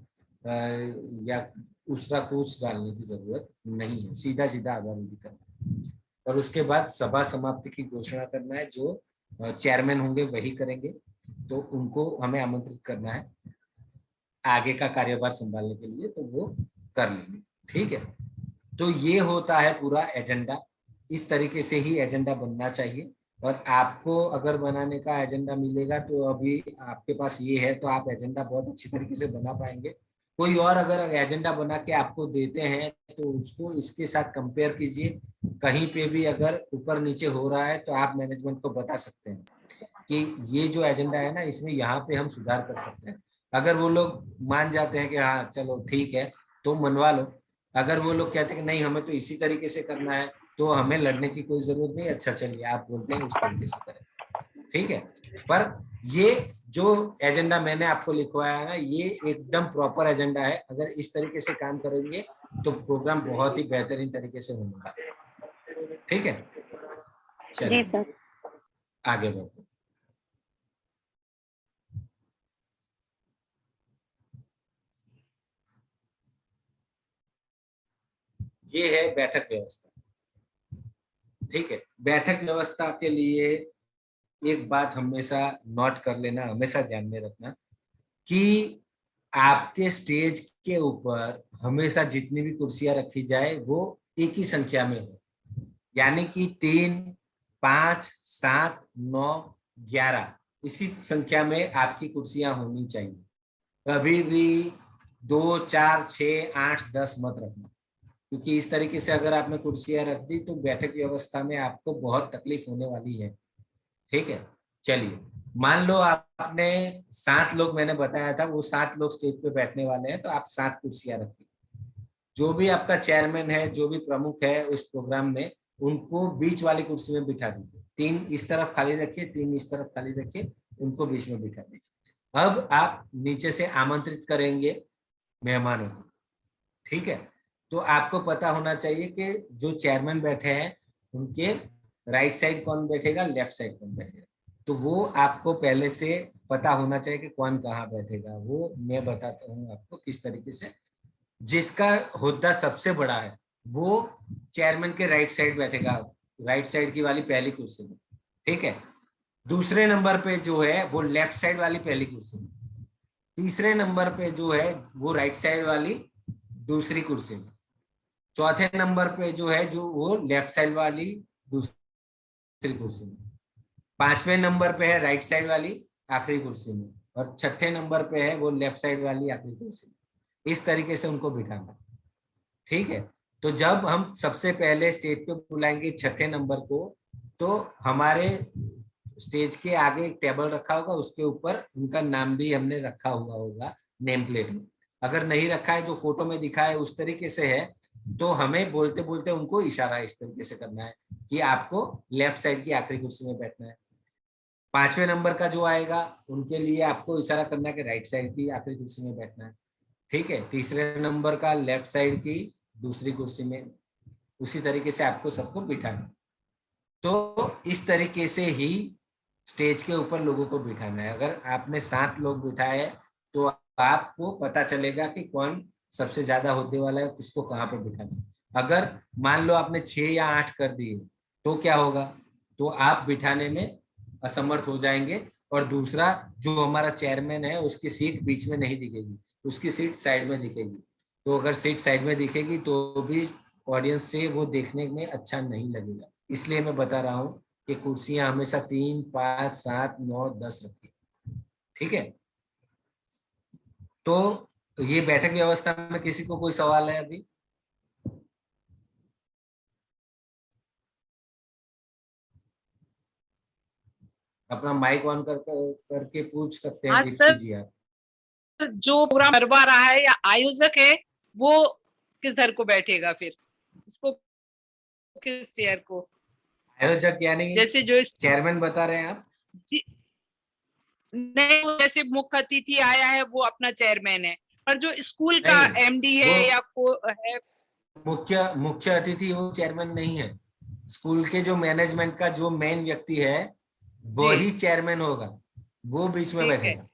या दूसरा कुछ डालने की जरूरत नहीं है, सीधा सीधा आभार विधि करना है। और उसके बाद सभा समाप्ति की घोषणा करना है, जो चेयरमैन होंगे वही करेंगे, तो उनको हमें आमंत्रित करना है आगे का कार्यभार संभालने के लिए, तो वो कर लेंगे, ठीक है। तो ये होता है पूरा एजेंडा, इस तरीके से ही एजेंडा बनना चाहिए। और आपको अगर बनाने का एजेंडा मिलेगा तो अभी आपके पास ये है तो आप एजेंडा बहुत अच्छी तरीके से बना पाएंगे। कोई और अगर एजेंडा बना के आपको देते हैं तो उसको इसके साथ कंपेयर कीजिए, कहीं पे भी अगर ऊपर नीचे हो रहा है तो आप मैनेजमेंट को बता सकते हैं कि ये जो एजेंडा है ना इसमें यहाँ पे हम सुधार कर सकते हैं। अगर वो लोग मान जाते हैं कि हाँ चलो ठीक है तो मनवा लो, अगर वो लोग कहते हैं कि नहीं हमें तो इसी तरीके से करना है तो हमें लड़ने की कोई जरूरत नहीं। अच्छा चलिए, आप बोलते हैं उस तरीके से करें, ठीक है। पर ये जो एजेंडा मैंने आपको लिखवाया है ना, ये एकदम प्रॉपर एजेंडा है। अगर इस तरीके से काम करेंगे तो प्रोग्राम बहुत ही बेहतरीन तरीके से होगा, ठीक है। चलिए जी सर। आगे बढ़ते। ये है बैठक व्यवस्था, ठीक है। बैठक व्यवस्था के लिए एक बात हमेशा नोट कर लेना, हमेशा ध्यान में रखना कि आपके स्टेज के ऊपर हमेशा जितनी भी कुर्सियां रखी जाए वो एक ही संख्या में हो, यानी कि 3, 5, 7, 9, 11 इसी संख्या में आपकी कुर्सियां होनी चाहिए। कभी भी 2, 4, 6, 8, 10 मत रखना, क्योंकि इस तरीके से अगर आपने कुर्सियां रख दी तो बैठक व्यवस्था में आपको बहुत तकलीफ होने वाली है, ठीक है। चलिए मान लो आपने 7 लोग, मैंने बताया था वो 7 लोग स्टेज पे बैठने वाले हैं, तो आप 7 कुर्सियां रखिए। जो भी आपका चेयरमैन है, जो भी प्रमुख है उस प्रोग्राम में, उनको बीच वाली कुर्सी में बिठा दीजिए। 3 इस तरफ खाली रखिए, 3 इस तरफ खाली रखिए, उनको बीच में बिठा दीजिए। अब आप नीचे से आमंत्रित करेंगे मेहमानों को, ठीक है। तो आपको पता होना चाहिए कि जो चेयरमैन बैठे हैं उनके राइट साइड कौन बैठेगा, लेफ्ट साइड कौन बैठेगा, तो वो आपको पहले से पता होना चाहिए कि कौन कहाँ बैठेगा। वो मैं बताता हूँ आपको किस तरीके से। जिसका होद्दा सबसे बड़ा है वो चेयरमैन के राइट साइड बैठेगा, राइट साइड की वाली पहली कुर्सी में, ठीक है। दूसरे नंबर पे जो है वो लेफ्ट साइड वाली पहली कुर्सी में। तीसरे नंबर पे जो है वो राइट साइड वाली दूसरी कुर्सी में। चौथे नंबर पे जो है जो वो लेफ्ट साइड वाली दूसरी कुर्सी में। 5वें नंबर पे है राइट साइड वाली आखिरी कुर्सी में, और 6ठे नंबर पे है वो लेफ्ट साइड वाली आखिरी कुर्सी में। इस तरीके से उनको बिठाना, ठीक है। तो जब हम सबसे पहले स्टेज पे बुलाएंगे 6ठे नंबर को, तो हमारे स्टेज के आगे एक टेबल रखा होगा, उसके ऊपर उनका नाम भी हमने रखा हुआ होगा नेम प्लेट में। अगर नहीं रखा है, जो फोटो में दिखा है उस तरीके से है, तो हमें बोलते बोलते उनको इशारा इस तरीके से करना है कि आपको लेफ्ट साइड की आखिरी कुर्सी में बैठना है। 5वें नंबर का जो आएगा उनके लिए आपको इशारा करना है कि राइट साइड की आखिरी कुर्सी में बैठना है, ठीक है। तीसरे नंबर का लेफ्ट साइड की दूसरी कुर्सी में। उसी तरीके से आपको सबको बिठाना। तो इस तरीके से ही स्टेज के ऊपर लोगों को बिठाना है। अगर आपने 7 लोग बिठाए तो आपको पता चलेगा कि कौन सबसे ज्यादा होने वाला है, किसको कहाँ पे बिठाना है। अगर मान लो आपने 6 या 8 कर दिए तो क्या होगा, तो आप बिठाने में असमर्थ हो जाएंगे, और दूसरा जो हमारा चेयरमैन है उसकी सीट बीच में नहीं दिखेगी, उसकी सीट साइड में दिखेगी। तो अगर सीट साइड में दिखेगी तो भी ऑडियंस से वो देखने में अच्छा नहीं लगेगा। इसलिए मैं बता रहा हूँ कि कुर्सियां हमेशा 3, 5, 7, 9, 10 रखिए, ठीक है। तो ये बैठक व्यवस्था में किसी को कोई सवाल है अभी? अपना माइक ऑन करके पूछ सकते हैं हाँ दीप्ति सर, जी आप। जो प्रोग्राम करवा रहा है या आयोजक है वो किस दर को बैठेगा, फिर उसको किस चेयर को? आयोजक यानी जैसे जो चेयरमैन बता रहे हैं आप? जी नहीं, जैसे मुख्य अतिथि आया है वो अपना चेयरमैन है, पर जो स्कूल का एमडी है या को है, मुख्य अतिथि वो चेयरमैन नहीं है। स्कूल के जो मैनेजमेंट का जो मेन व्यक्ति है वही चेयरमैन होगा, वो बीच में बैठेगा।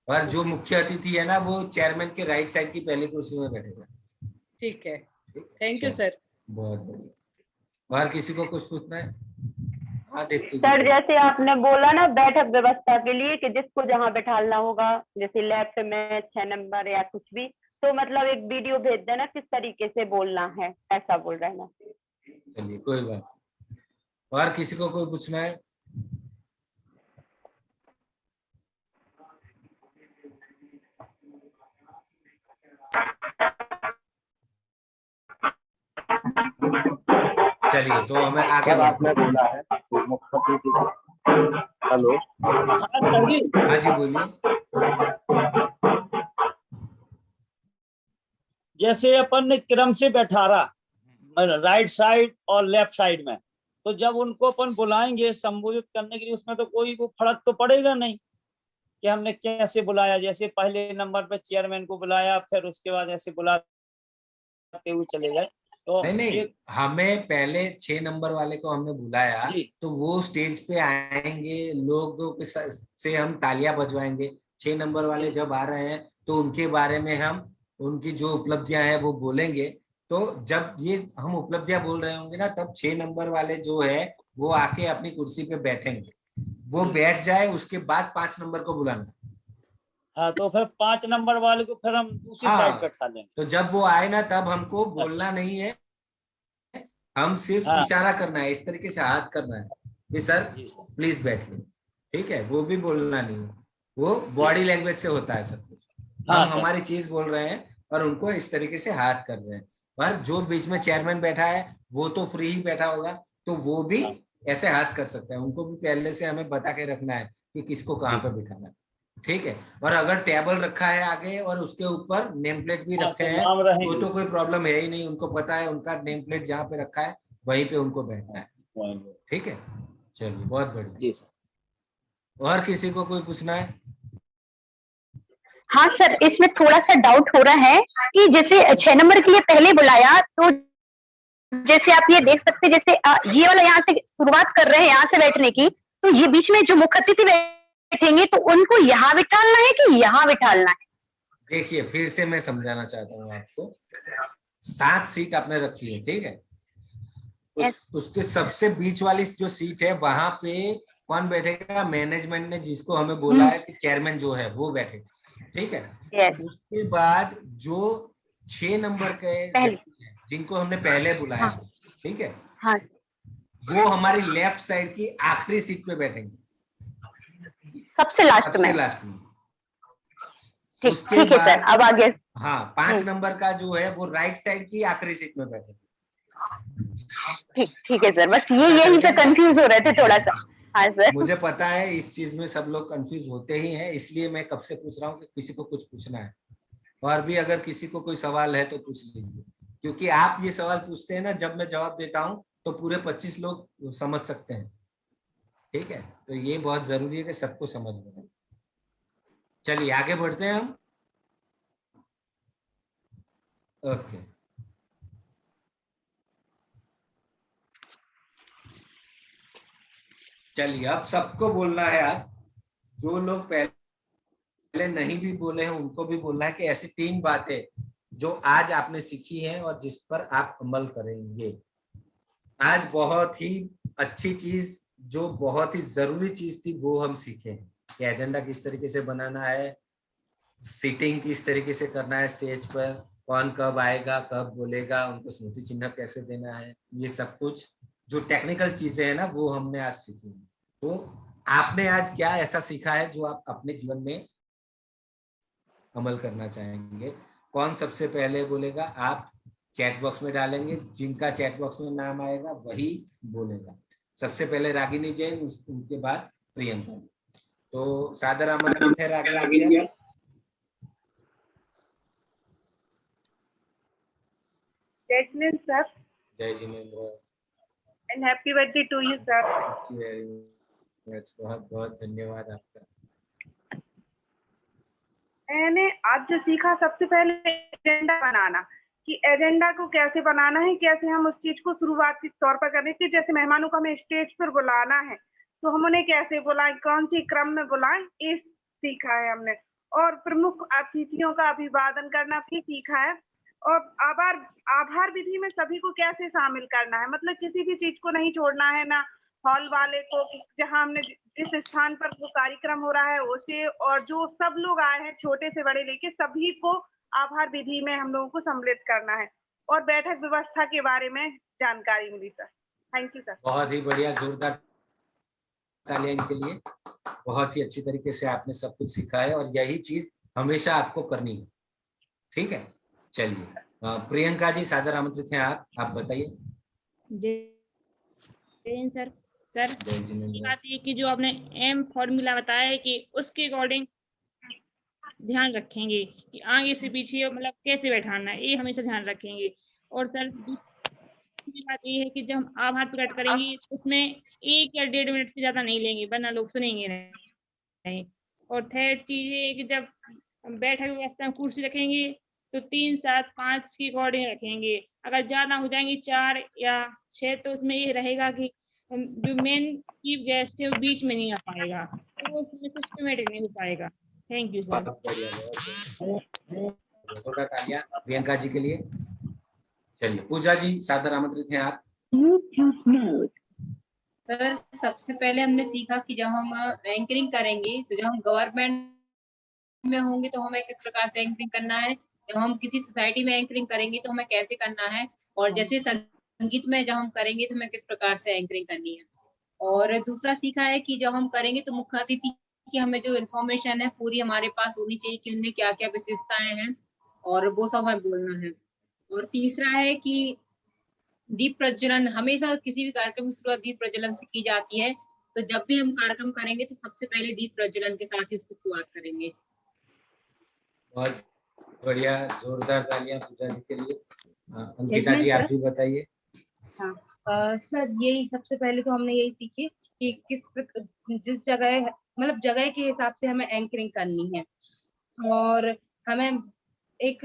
और जो मुख्य अतिथि है ना वो चेयरमैन के राइट साइड की पहली कुर्सी में बैठेगा। ठीक है, थैंक यू सर। बहुत बढ़िया। और किसी को कुछ पूछना है? हाँ दीप्ति जी। सर जैसे आपने बोला ना बैठक व्यवस्था के लिए कि जिसको जहाँ बैठालना होगा, जैसे लेफ्ट में 6 नंबर या कुछ भी, तो मतलब एक वीडियो भेज देना किस तरीके से बोलना है, ऐसा बोल रहे हैं ना। चलिए कोई बात। और किसी को कोई पूछना है? चलिए तो हमें आगे आपने बोला है हेलो, हाँ जी बोलिए। जैसे अपन ने क्रम से बैठारा, राइट साइड और लेफ्ट साइड में। तो जब उनको अपन बुलाएंगे संबोधित करने के लिए, उसमें तो कोई वो फर्क तो पड़ेगा नहीं कि हमने कैसे बुलाया। जैसे पहले नंबर पे चेयरमैन को बुलाया, फिर उसके बाद ऐसे बुलाते हुए चले गए। तो नहीं, हमें पहले 6 नंबर वाले को हमने बुलाया, तो वो स्टेज पे आएंगे, लोगों के से हम तालियां बजवाएंगे। 6 नंबर वाले जब आ रहे हैं तो उनके बारे में हम उनकी जो उपलब्धियां हैं वो बोलेंगे। तो जब ये हम उपलब्धियां बोल रहे होंगे ना, तब 6 नंबर वाले जो है वो आके अपनी कुर्सी पे बैठेंगे। वो बैठ जाए, उसके बाद 5 नंबर को बुलाना। हाँ, तो फिर 5 नंबर वाले को फिर हम दूसरी साइड पे बैठा देंगे। तो जब वो आए ना, तब हमको बोलना नहीं है, हम सिर्फ इशारा करना है, इस तरीके से हाथ करना है कि सर प्लीज बैठिए। ठीक है, वो भी बोलना नहीं है, वो बॉडी लैंग्वेज से होता है सब कुछ। हम हमारी चीज बोल रहे हैं और उनको इस तरीके से हाथ कर रहे हैं। पर जो बीच में चेयरमैन बैठा है वो तो फ्री ही बैठा होगा, तो वो भी ऐसे हाथ कर सकते हैं। उनको भी पहले से हमें बता के रखना है कि किसको कहाँ पे बिठाना है। ठीक है, और अगर टेबल रखा है आगे और उसके ऊपर नेम प्लेट भी रखे हैं तो कोई प्रॉब्लम है ही नहीं। उनको पता है उनका नेम प्लेट जहाँ पे रखा है वहीं पे उनको बैठना है। ठीक है, चलिए, बहुत बढ़िया। और किसी को कोई पूछना है? हाँ सर, इसमें थोड़ा सा डाउट हो रहा है कि जैसे 6 नंबर के लिए पहले बुलाया, तो जैसे आप ये देख सकते, जैसे ये वाला यहाँ से शुरुआत कर रहे हैं, यहाँ से बैठने की, तो ये बीच में जो मुख्य अतिथि बैठेंगे तो उनको यहाँ बिठालना है कि यहाँ बिठालना है? देखिए, फिर से मैं समझाना चाहता हूँ आपको। 7 सीट आपने रखी है, ठीक है? उसके सबसे बीच वाली जो सीट है वहां पे कौन बैठेगा? मैनेजमेंट ने जिसको हमें बोला है कि चेयरमैन जो है वो बैठेगा। ठीक है, उसके बाद जो 6 नंबर के जिनको हमने पहले बुलाया, ठीक है, वो हमारी लेफ्ट साइड की आखिरी सीट पे बैठेंगे, सबसे लास्ट में। उसके बाद सर, अब आगे 5 नंबर का जो है वो राइट साइड की आखिरी सीट में बैठेंगे। ठीक है सर, बस यही पे कंफ्यूज हो रहे थे थोड़ा सा। हाँ सर, मुझे पता है इस चीज में सब लोग कंफ्यूज होते ही हैं, इसलिए मैं कब से पूछ रहा हूँ कि किसी को कुछ पूछना है। और भी अगर किसी को कोई सवाल है तो पूछ लीजिए, क्योंकि आप ये सवाल पूछते हैं ना, जब मैं जवाब देता हूँ तो पूरे 25 लोग समझ सकते हैं। ठीक है, तो ये बहुत जरूरी है कि सबको समझ में। चलिए आगे बढ़ते हैं हम। ओके, चलिए अब सबको बोलना है। आज जो लोग पहले नहीं भी बोले हैं उनको भी बोलना है कि ऐसी 3 बातें जो आज आपने सीखी हैं और जिस पर आप अमल करेंगे। आज बहुत ही अच्छी चीज, जो बहुत ही जरूरी चीज थी, वो हम सीखे हैं कि एजेंडा किस तरीके से बनाना है, सीटिंग किस तरीके से करना है स्टेज पर, कौन कब आएगा, कब बोलेगा, उनको स्मृति चिन्ह कैसे देना है, ये सब कुछ जो टेक्निकल चीजें हैं ना, वो हमने आज सीखी। तो आपने आज क्या ऐसा सीखा है जो आप अपने जीवन में अमल करना चाहेंगे? कौन सबसे पहले बोलेगा? आप चैट बॉक्स में डालेंगे, जिनका चैट बॉक्स में नाम आएगा वही बोलेगा। सबसे पहले रागिनी जैन, उनके बाद प्रियंका। तो सादर आमंत्रित है रागिनी जैन। जय जिनेंद्र सर। जय जिनेंद्र। And happy birthday to you sir. Thank you very much, बहुत बहुत धन्यवाद आपका। मैंने आज जो सीखा, सबसे पहले एजेंडा बनाना, कि एजेंडा को कैसे बनाना है, कैसे हम उस चीज को शुरुआती तौर पर करें कि जैसे मेहमानों को हमें स्टेज पर बुलाना है तो हम उन्हें कैसे बुलाएं, कौन सी क्रम में बुलाएं, ये सीखा है हमने। और प्रमुख अतिथियों का अभिवादन करना भी सीखा है। और आभार विधि में सभी को कैसे शामिल करना है, मतलब किसी भी चीज को नहीं छोड़ना है, ना हॉल वाले को, जहां हमने जिस स्थान पर वो कार्यक्रम हो रहा है उसे, और जो सब लोग आए हैं छोटे से बड़े लेके सभी को आभार विधि में हम लोगों को सम्मिलित करना है। और बैठक व्यवस्था के बारे में जानकारी मिली सर। Thank you sir. बहुत ही बढ़िया, जोरदार तालियां इनके लिए। बहुत ही अच्छी तरीके से आपने सब कुछ सीखा है और यही चीज हमेशा आपको करनी है। ठीक है, चलिए प्रियंका जी सादर आमंत्रित हैं आप बताइए। जय सर। सर बात ये कि जो आपने एम फॉर्मूला बताया है कि उसके अकॉर्डिंग ध्यान रखेंगे कि आगे से पीछे मतलब कैसे बैठाना है, ये हमेशा ध्यान रखेंगे। और सर दूसरी बात ये है कि जब हम आभार प्रकट करेंगे तो उसमें 1 या 1.5 मिनट से ज्यादा नहीं लेंगे, वरना लोग सुनेंगे नहीं। और थर्ड चीज ये है कि जब बैठक व्यवस्था में कुर्सी रखेंगे तो 3, 7, 5 की अकॉर्डिंग रखेंगे। अगर ज्यादा हो जाएंगे 4 या 6 तो उसमें ये रहेगा कि जो मेन चीफ गेस्ट है वो बीच में नहीं आ पाएगा, तो वो उसमें सिस्टमेटिक नहीं हो पाएगा। Thank you sir. तालियां प्रियंका जी के लिए। चलिए पूजा जी सादर आमंत्रित हैं आप। सर सबसे पहले हमने सीखा कि जब हम एंकरिंग करेंगे तो जब हम गवर्नमेंट में होंगे तो हमें किस प्रकार से एंकरिंग करना है, जब हम किसी सोसाइटी में एंकरिंग करेंगे तो हमें कैसे करना है, और जैसे संगीत में जब हम करेंगे तो हमें किस प्रकार से एंकरिंग करनी है। और दूसरा सीखा है कि जब हम करेंगे तो मुख्य अतिथि की हमें जो इन्फॉर्मेशन है पूरी हमारे पास होनी चाहिए कि उनमें क्या क्या विशेषताएं हैं और वो सब हमें बोलना है। और तीसरा है कि दीप प्रज्वलन, हमेशा किसी भी कार्यक्रम की शुरुआत दीप प्रज्वलन से की जाती है, तो जब भी हम कार्यक्रम करेंगे तो सबसे पहले दीप प्रज्वलन के साथ ही उसकी शुरुआत करेंगे। बहुत बढ़िया, जोरदार तालियां पूजा जी के लिए। अंकिता जी आप भी बताइए। हाँ सर, यही सबसे पहले तो हमने यही सीखी कि जिस जगह मतलब जगह के हिसाब से हमें एंकरिंग करनी है, और हमें एक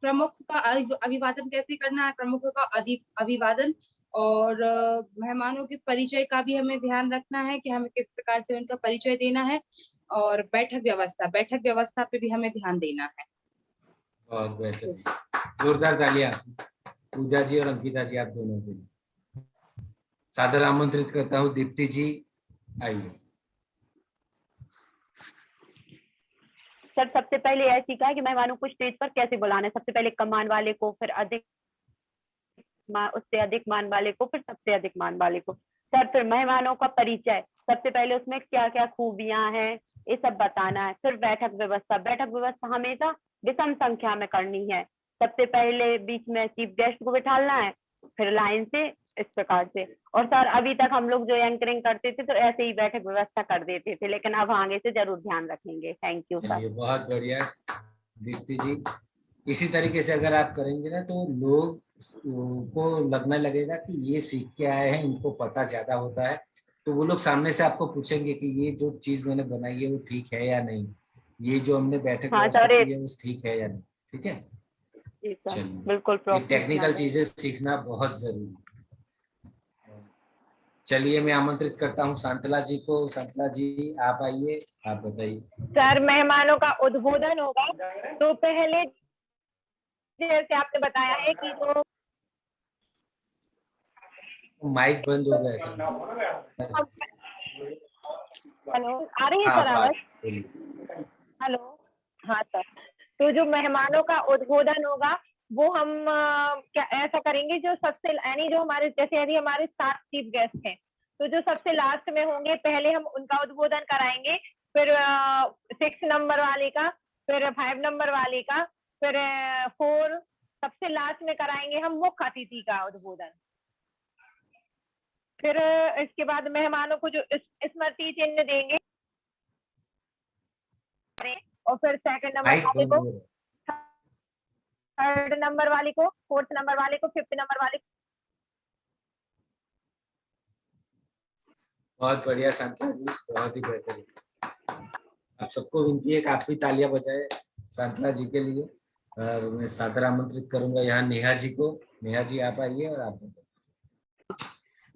प्रमुख का अभिवादन कैसे करना है, प्रमुख का अभिवादन, और मेहमानों के परिचय का भी हमें ध्यान रखना है कि हमें किस प्रकार से उनका परिचय देना है, और बैठक व्यवस्था पे भी हमें ध्यान देना है। बहुत बेहतर, जोरदार तालियां पूजा जी और अंकिता जी आप दोनों के लिए। सादर आमंत्रित करता हूँ दीप्ति जी, आइए। सर सबसे पहले यह सीखा है कि मेहमानों को स्टेज पर कैसे बुलाना है। सबसे पहले कम मान वाले को, फिर उससे अधिक मान वाले को, फिर सबसे अधिक मान वाले को। सर फिर मेहमानों का परिचय, सबसे पहले उसमें क्या क्या खूबियां हैं ये सब बताना है। फिर बैठक व्यवस्था हमेशा विषम संख्या में करनी है। सबसे पहले बीच में चीफ गेस्ट को बिठालना है, फिर लाइन से इस प्रकार से। और सर अभी तक हम लोग जो एंकरिंग करते थे तो ऐसे ही बैठक व्यवस्था कर देते थे, लेकिन अब आगे से जरूर ध्यान रखेंगे। Thank you sir. बहुत बढ़िया दीप्ति जी, इसी तरीके से अगर आप करेंगे ना तो लोग को लगने लगेगा कि ये सीख के आए हैं, इनको पता ज्यादा होता है, तो वो लोग सामने से आपको पूछेंगे कि ये जो चीज मैंने बनाई है वो ठीक है या नहीं, ये जो हमने बैठक व्यवस्था की है वो ठीक है या नहीं। ठीक है, बिल्कुल टेक्निकल चीजें सीखना बहुत जरूरी है। चलिए मैं आमंत्रित करता हूँ सांतला जी को। सांतला जी आप आइए, आप बताइए। सर मेहमानों का उद्बोधन होगा, तो पहले जैसे आपने बताया है कि जो माइक बंद हो गया सर। हेलो, आ रही है सर आवाज? हेलो, हाँ सर। तो जो मेहमानों का उद्बोधन होगा वो हम क्या ऐसा करेंगे, जो सबसे यानी जो हमारे जैसे यदि हमारे 7 चीफ गेस्ट हैं तो जो सबसे लास्ट में होंगे पहले हम उनका उद्बोधन कराएंगे, फिर 6 नंबर वाले का, फिर 5 नंबर वाले का, फिर 4 सबसे लास्ट में कराएंगे हम मुख्य अतिथि का उद्बोधन। फिर इसके बाद मेहमानों को जो स्मृति चिन्ह देंगे, और फिर 2nd नंबर वाले को, 3rd नंबर वाले को, 4th नंबर वाले को, 5th नंबर वाले को। बहुत बढ़िया सांतला जी, बहुत ही बेहतरीन। आप सबको विनती है कि आप भी तालियां बजाएं सांतला जी के लिए। और मैं सादर आमंत्रित करूंगा यहाँ नेहा जी को। नेहा जी आप आइए और आप बताइए।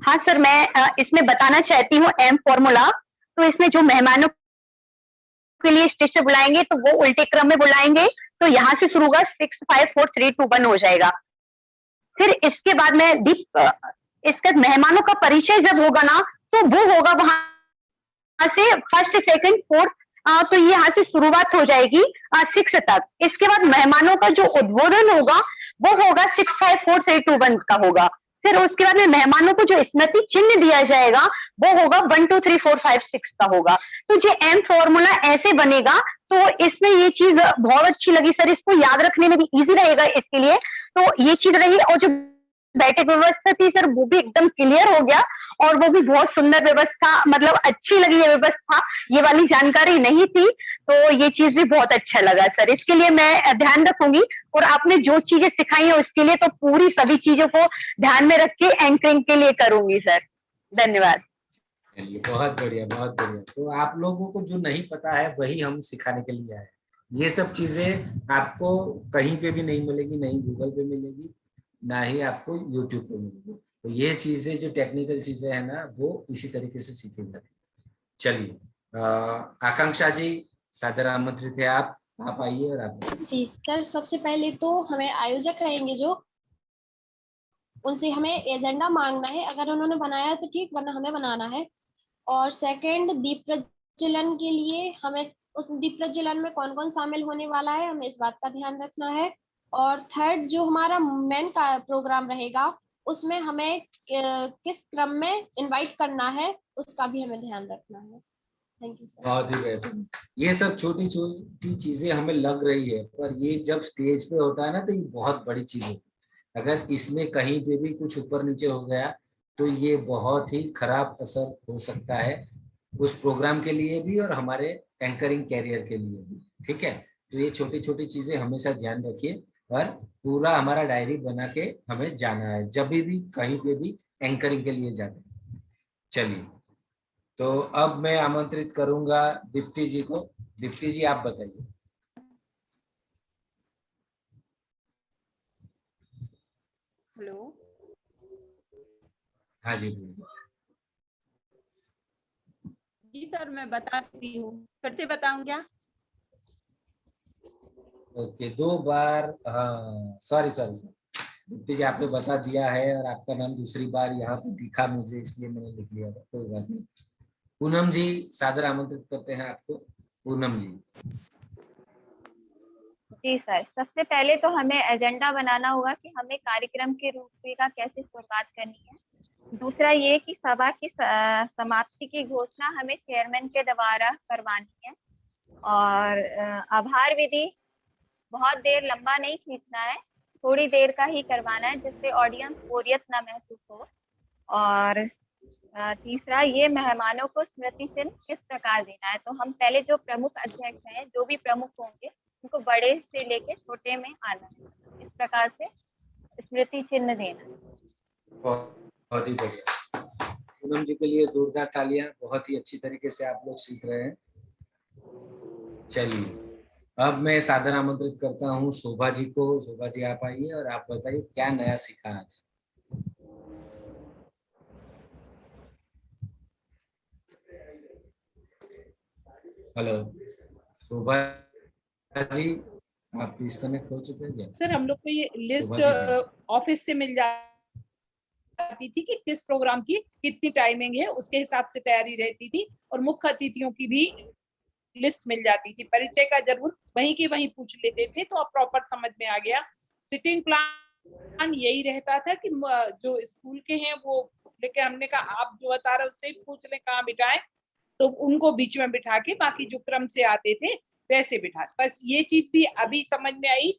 हाँ सर, मैं इसमें बताना चाहती हूँ एम फॉर्मूला। तो इसमें जो मेहमानों के लिए स्टेज से बुलाएंगे तो वो उल्टे क्रम में बुलाएंगे, तो यहाँ से शुरू होगा 6, 5, 4, 3, 2, 1 हो जाएगा। फिर इसके बाद में इसके मेहमानों का परिचय जब होगा ना तो वो होगा वहां से 1st, 2nd, 4th, तो यहाँ से शुरुआत हो जाएगी 6 तक। इसके बाद मेहमानों का जो उद्बोधन होगा वो होगा 6, 5, 4, 3, 2, 1 का होगा। फिर उसके बाद में मेहमानों को जो स्मृति चिन्ह दिया जाएगा वो होगा 1, 2, 3, 4, 5, 6 का होगा। तो ये एम फॉर्मूला ऐसे बनेगा। तो इसमें ये चीज बहुत अच्छी लगी सर, इसको याद रखने में भी इजी रहेगा इसके लिए। तो ये चीज रही, और जो बैठक व्यवस्था थी सर वो भी एकदम क्लियर हो गया, और वो भी बहुत सुंदर व्यवस्था, मतलब अच्छी लगी ये व्यवस्था, ये वाली जानकारी नहीं थी। तो ये चीज भी बहुत अच्छा लगा सर, इसके लिए मैं ध्यान रखूंगी। और आपने जो चीजें सिखाई है उसके लिए तो पूरी सभी चीजों को ध्यान में रख के एंकरिंग के लिए करूंगी सर। धन्यवाद। चलिए बहुत बढ़िया, बहुत बढ़िया। तो आप लोगों को जो नहीं पता है वही हम सिखाने के लिए आए। ये सब चीजें आपको कहीं पे भी नहीं मिलेगी, नहीं गूगल पे मिलेगी, ना ही आपको यूट्यूब पे मिलेगी। तो ये चीजें जो टेक्निकल चीजें हैं ना, वो इसी तरीके से सीखी जाती है। चलिए आकांक्षा जी, सादर आमंत्रित है आप आइए और आप। जी सर, सबसे पहले तो हमें आयोजक रहेंगे जो, उनसे हमें एजेंडा मांगना है। अगर उन्होंने बनाया तो ठीक, वरना हमें बनाना है। और सेकंड, दीप प्रज्वलन के लिए हमें उस दीप प्रज्वलन में कौन कौन शामिल होने वाला है, हमें इस बात का ध्यान रखना है। और थर्ड, जो हमारा मेन का प्रोग्राम रहेगा उसमें हमें किस क्रम में इनवाइट करना है, उसका भी हमें ध्यान रखना है। Thank you sir. बहुत ही बेहतर। ये सब छोटी छोटी चीजें हमें लग रही है, पर ये जब स्टेज पे होता है ना तो ये बहुत बड़ी चीज होती है। अगर इसमें कहीं पे भी कुछ ऊपर नीचे हो गया तो ये बहुत ही खराब असर हो सकता है उस प्रोग्राम के लिए भी और हमारे एंकरिंग कैरियर के लिए भी। ठीक है, तो ये छोटी छोटी चीजें हमेशा ध्यान रखिए और पूरा हमारा डायरी बना के हमें जाना है जब भी कहीं पे भी एंकरिंग के लिए जाना है। चलिए, तो अब मैं आमंत्रित करूंगा दीप्ति जी को। दीप्ति जी आप बताइए। हेलो। हाँ जी बोलिए। जी सर, मैं बता सकती हूँ, फिर से बताऊं क्या? ओके, 2 बार, हाँ सॉरी सॉरी दीप्ति जी आपने बता दिया है और आपका नाम दूसरी बार यहाँ पे दिखा मुझे, इसलिए मैंने लिख लिया था, कोई बात नहीं। पूनम जी सादर आमंत्रित करते हैं आपको। पूनम जी। जी सर, सबसे पहले तो हमें एजेंडा बनाना होगा कि हमें कार्यक्रम की रूपरेखा कैसे शुरुआत करनी है। दूसरा ये कि सभा की समाप्ति की घोषणा हमें चेयरमैन के द्वारा करवानी है। और आभार विधि बहुत देर लंबा नहीं खींचना है, थोड़ी देर का ही करवाना है जिससे ऑडियंस बोरियत ना महसूस हो। और तीसरा, ये मेहमानों को स्मृति चिन्ह किस प्रकार देना है। तो हम पहले जो प्रमुख अध्यक्ष हैं, जो भी प्रमुख होंगे, उनको बड़े से लेके छोटे में आना है, इस प्रकार से स्मृति चिन्ह देना। बहुत ही बढ़िया। पूनम जी के लिए जोरदार तालियां, बहुत ही अच्छी तरीके से आप लोग सीख रहे हैं। चलिए, अब मैं सादर आमंत्रित करता हूँ शोभा जी को। शोभा जी आप आइए और आप बताइए क्या नया सीखा आज। हेलो शोभा जी, आप डिस्कनेक्ट हो चुके हैं क्या? सर, हम लोग को ये लिस्ट शोभा जी, ऑफिस से मिल जाती थी कि किस प्रोग्राम की कितनी टाइमिंग है, उसके हिसाब से तैयारी रहती थी। और मुख्य अतिथियों की भी लिस्ट मिल जाती थी। परिचय का जरूर वहीं की वहीं पूछ लेते थे, तो अब प्रॉपर समझ में आ गया। सिटिंग प्लान यही रहता था कि जो स्कूल के हैं वो, लेकिन हमने कहा आप जो बता रहे उससे ही पूछ लें कहाँ बिठाएं, तो उनको बीच में बिठा के बाकी जो क्रम से आते थे वैसे बिठा। बस ये चीज भी अभी समझ में आई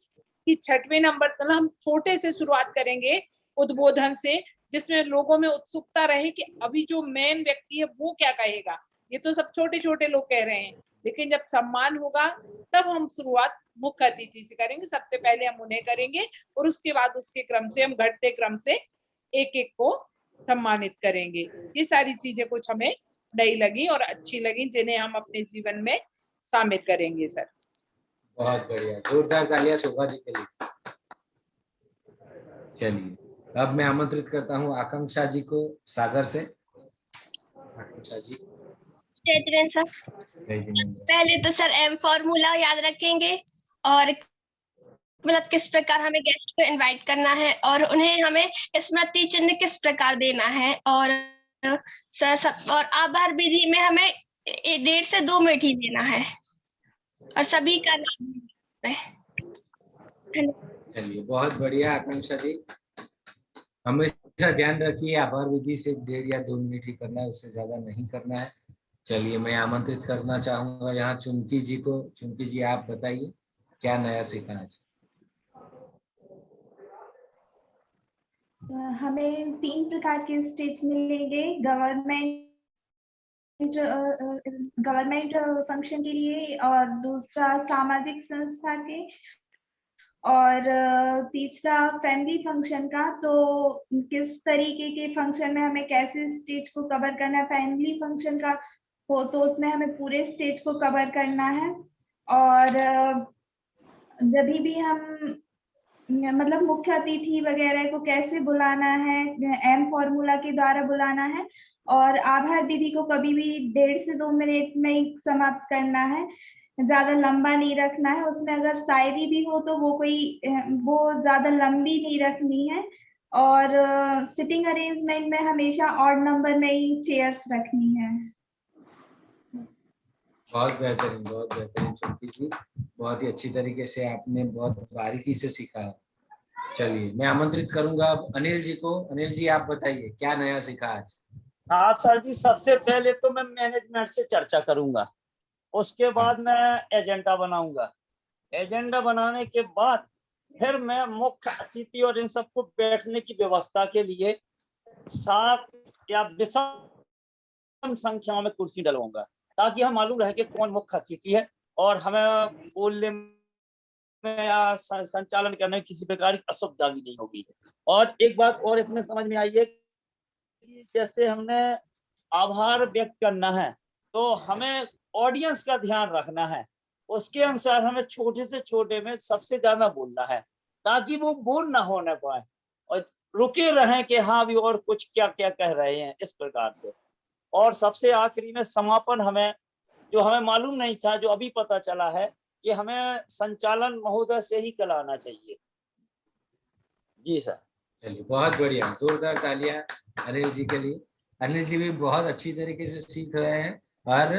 कि 6वें नंबर तक हम छोटे से शुरुआत करेंगे, उद्बोधन से, जिसमें लोगों में उत्सुकता रहे कि अभी जो मेन व्यक्ति है वो क्या कहेगा। ये तो सब छोटे छोटे लोग कह रहे हैं, लेकिन जब सम्मान होगा तब हम शुरुआत मुख्य अतिथि से करेंगे। सबसे पहले हम उन्हें करेंगे और उसके बाद उसके क्रम से हम घटते क्रम से एक एक को सम्मानित करेंगे। ये सारी चीजें कुछ हमें नई लगी और अच्छी लगी, जिन्हें हम अपने जीवन में शामिल करेंगे सर। बहुत बढ़िया, जोरदार तालियां शोभा जी के लिए। चलिए, अब मैं आमंत्रित करता हूँ आकांक्षा जी को सागर से। आकांक्षा जी। जय जिनेंद्र सर। पहले तो सर एम फॉर्मूला याद रखेंगे और मतलब किस प्रकार हमें गेस्ट को इनवाइट करना है और उन्हें हमें स्मृति चिन्ह किस प्रकार देना है। और सर और आभार विधि में हमें 1.5 से 2 मिनट ही देना है और सभी का नाम है। चलिए, बहुत बढ़िया आकांक्षा जी। हमेशा ध्यान रखिए आभार विधि से 1.5 या 2 मिनट ही करना है, उससे ज्यादा नहीं करना है। चलिए, मैं आमंत्रित करना चाहूंगा यहाँ चुमकी जी को। चुमकी जी आप बताइए क्या नया सीखा आज। हमें 3 प्रकार के स्टेज मिलेंगे: गवर्नमेंट गवर्नमेंट फंक्शन के लिए और दूसरा सामाजिक संस्था के और तीसरा फैमिली फंक्शन का। तो किस तरीके के फंक्शन में हमें कैसे स्टेज को कवर करना है, फैमिली फंक्शन का हो तो उसमें हमें पूरे स्टेज को कवर करना है। और जब भी हम मतलब मुख्य अतिथि वगैरह को कैसे बुलाना है, एम फॉर्मूला के द्वारा बुलाना है। और आभार विधि को कभी भी 1.5 से 2 मिनट में ही समाप्त करना है, ज्यादा लंबा नहीं रखना है। उसमें अगर शायरी भी हो तो वो ज्यादा लंबी नहीं रखनी है। और सिटिंग अरेंजमेंट में हमेशा ऑड नंबर में ही चेयर्स रखनी है। बहुत बेहतरीन चुटकी जी, बहुत ही अच्छी तरीके से आपने बहुत बारीकी से सीखा है। चलिए मैं आमंत्रित करूंगा अब अनिल जी को। अनिल जी आप बताइए क्या नया सीखा आज? हाँ सर जी, सबसे पहले तो मैं मैनेजमेंट से चर्चा करूंगा, उसके बाद मैं एजेंडा बनाऊंगा। एजेंडा बनाने के बाद फिर मैं मुख्य अतिथि और इन सबको बैठने की व्यवस्था के लिए 7 या विषम संख्या में कुर्सी डलवाऊंगा, ताकि हम मालूम रहे कि कौन मुख्य अतिथि है और हमें बोलने में या संचालन करने में किसी प्रकार की असुविधा भी नहीं होगी। और एक बात और इसमें समझ में आई है कि जैसे हमने आभार व्यक्त करना है तो हमें ऑडियंस का ध्यान रखना है, उसके अनुसार हमें छोटे से छोटे में सबसे ज्यादा बोलना है, ताकि वो बोल ना होने पाए और रुके रहें कि हाँ भी और कुछ क्या क्या कह रहे हैं, इस प्रकार से। और सबसे आखिरी में समापन हमें मालूम नहीं था, जो अभी पता चला है कि हमें संचालन महोदय से ही कराना चाहिए। जी सर। चलिए बहुत बढ़िया, जोरदार तालियां अनिल जी के लिए। अनिल जी भी बहुत अच्छी तरीके से सीख रहे हैं और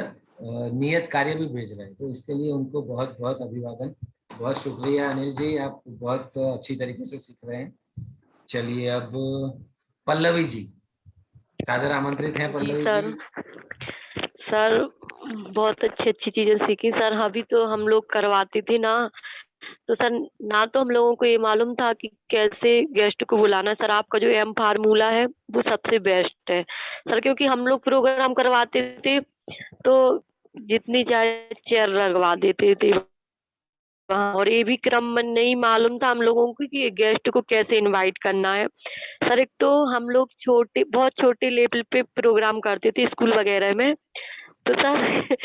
नियत कार्य भी भेज रहे हैं, तो इसके लिए उनको बहुत बहुत अभिवादन, बहुत शुक्रिया अनिल जी, आप बहुत अच्छी तरीके से सीख रहे हैं। चलिए अब पल्लवी जी, सादर आमंत्रित हैं पल्लवी जी। सर बहुत अच्छी चीजें सीखी सर। अभी तो हम लोग करवाते थे ना, तो सर ना तो हम लोगों को ये मालूम था कि कैसे गेस्ट को बुलाना। सर आपका जो एम फार्मूला है वो सबसे बेस्ट है सर, क्योंकि हम लोग प्रोग्राम करवाते थे तो जितनी चाहे चेयर लगवा देते थे वहाँ, और ये भी क्रम में नहीं मालूम था हम लोगों को कि गेस्ट को कैसे इनवाइट करना है। सर एक तो हम लोग बहुत छोटे लेवल पे प्रोग्राम करते थे स्कूल वगैरह में, तो सर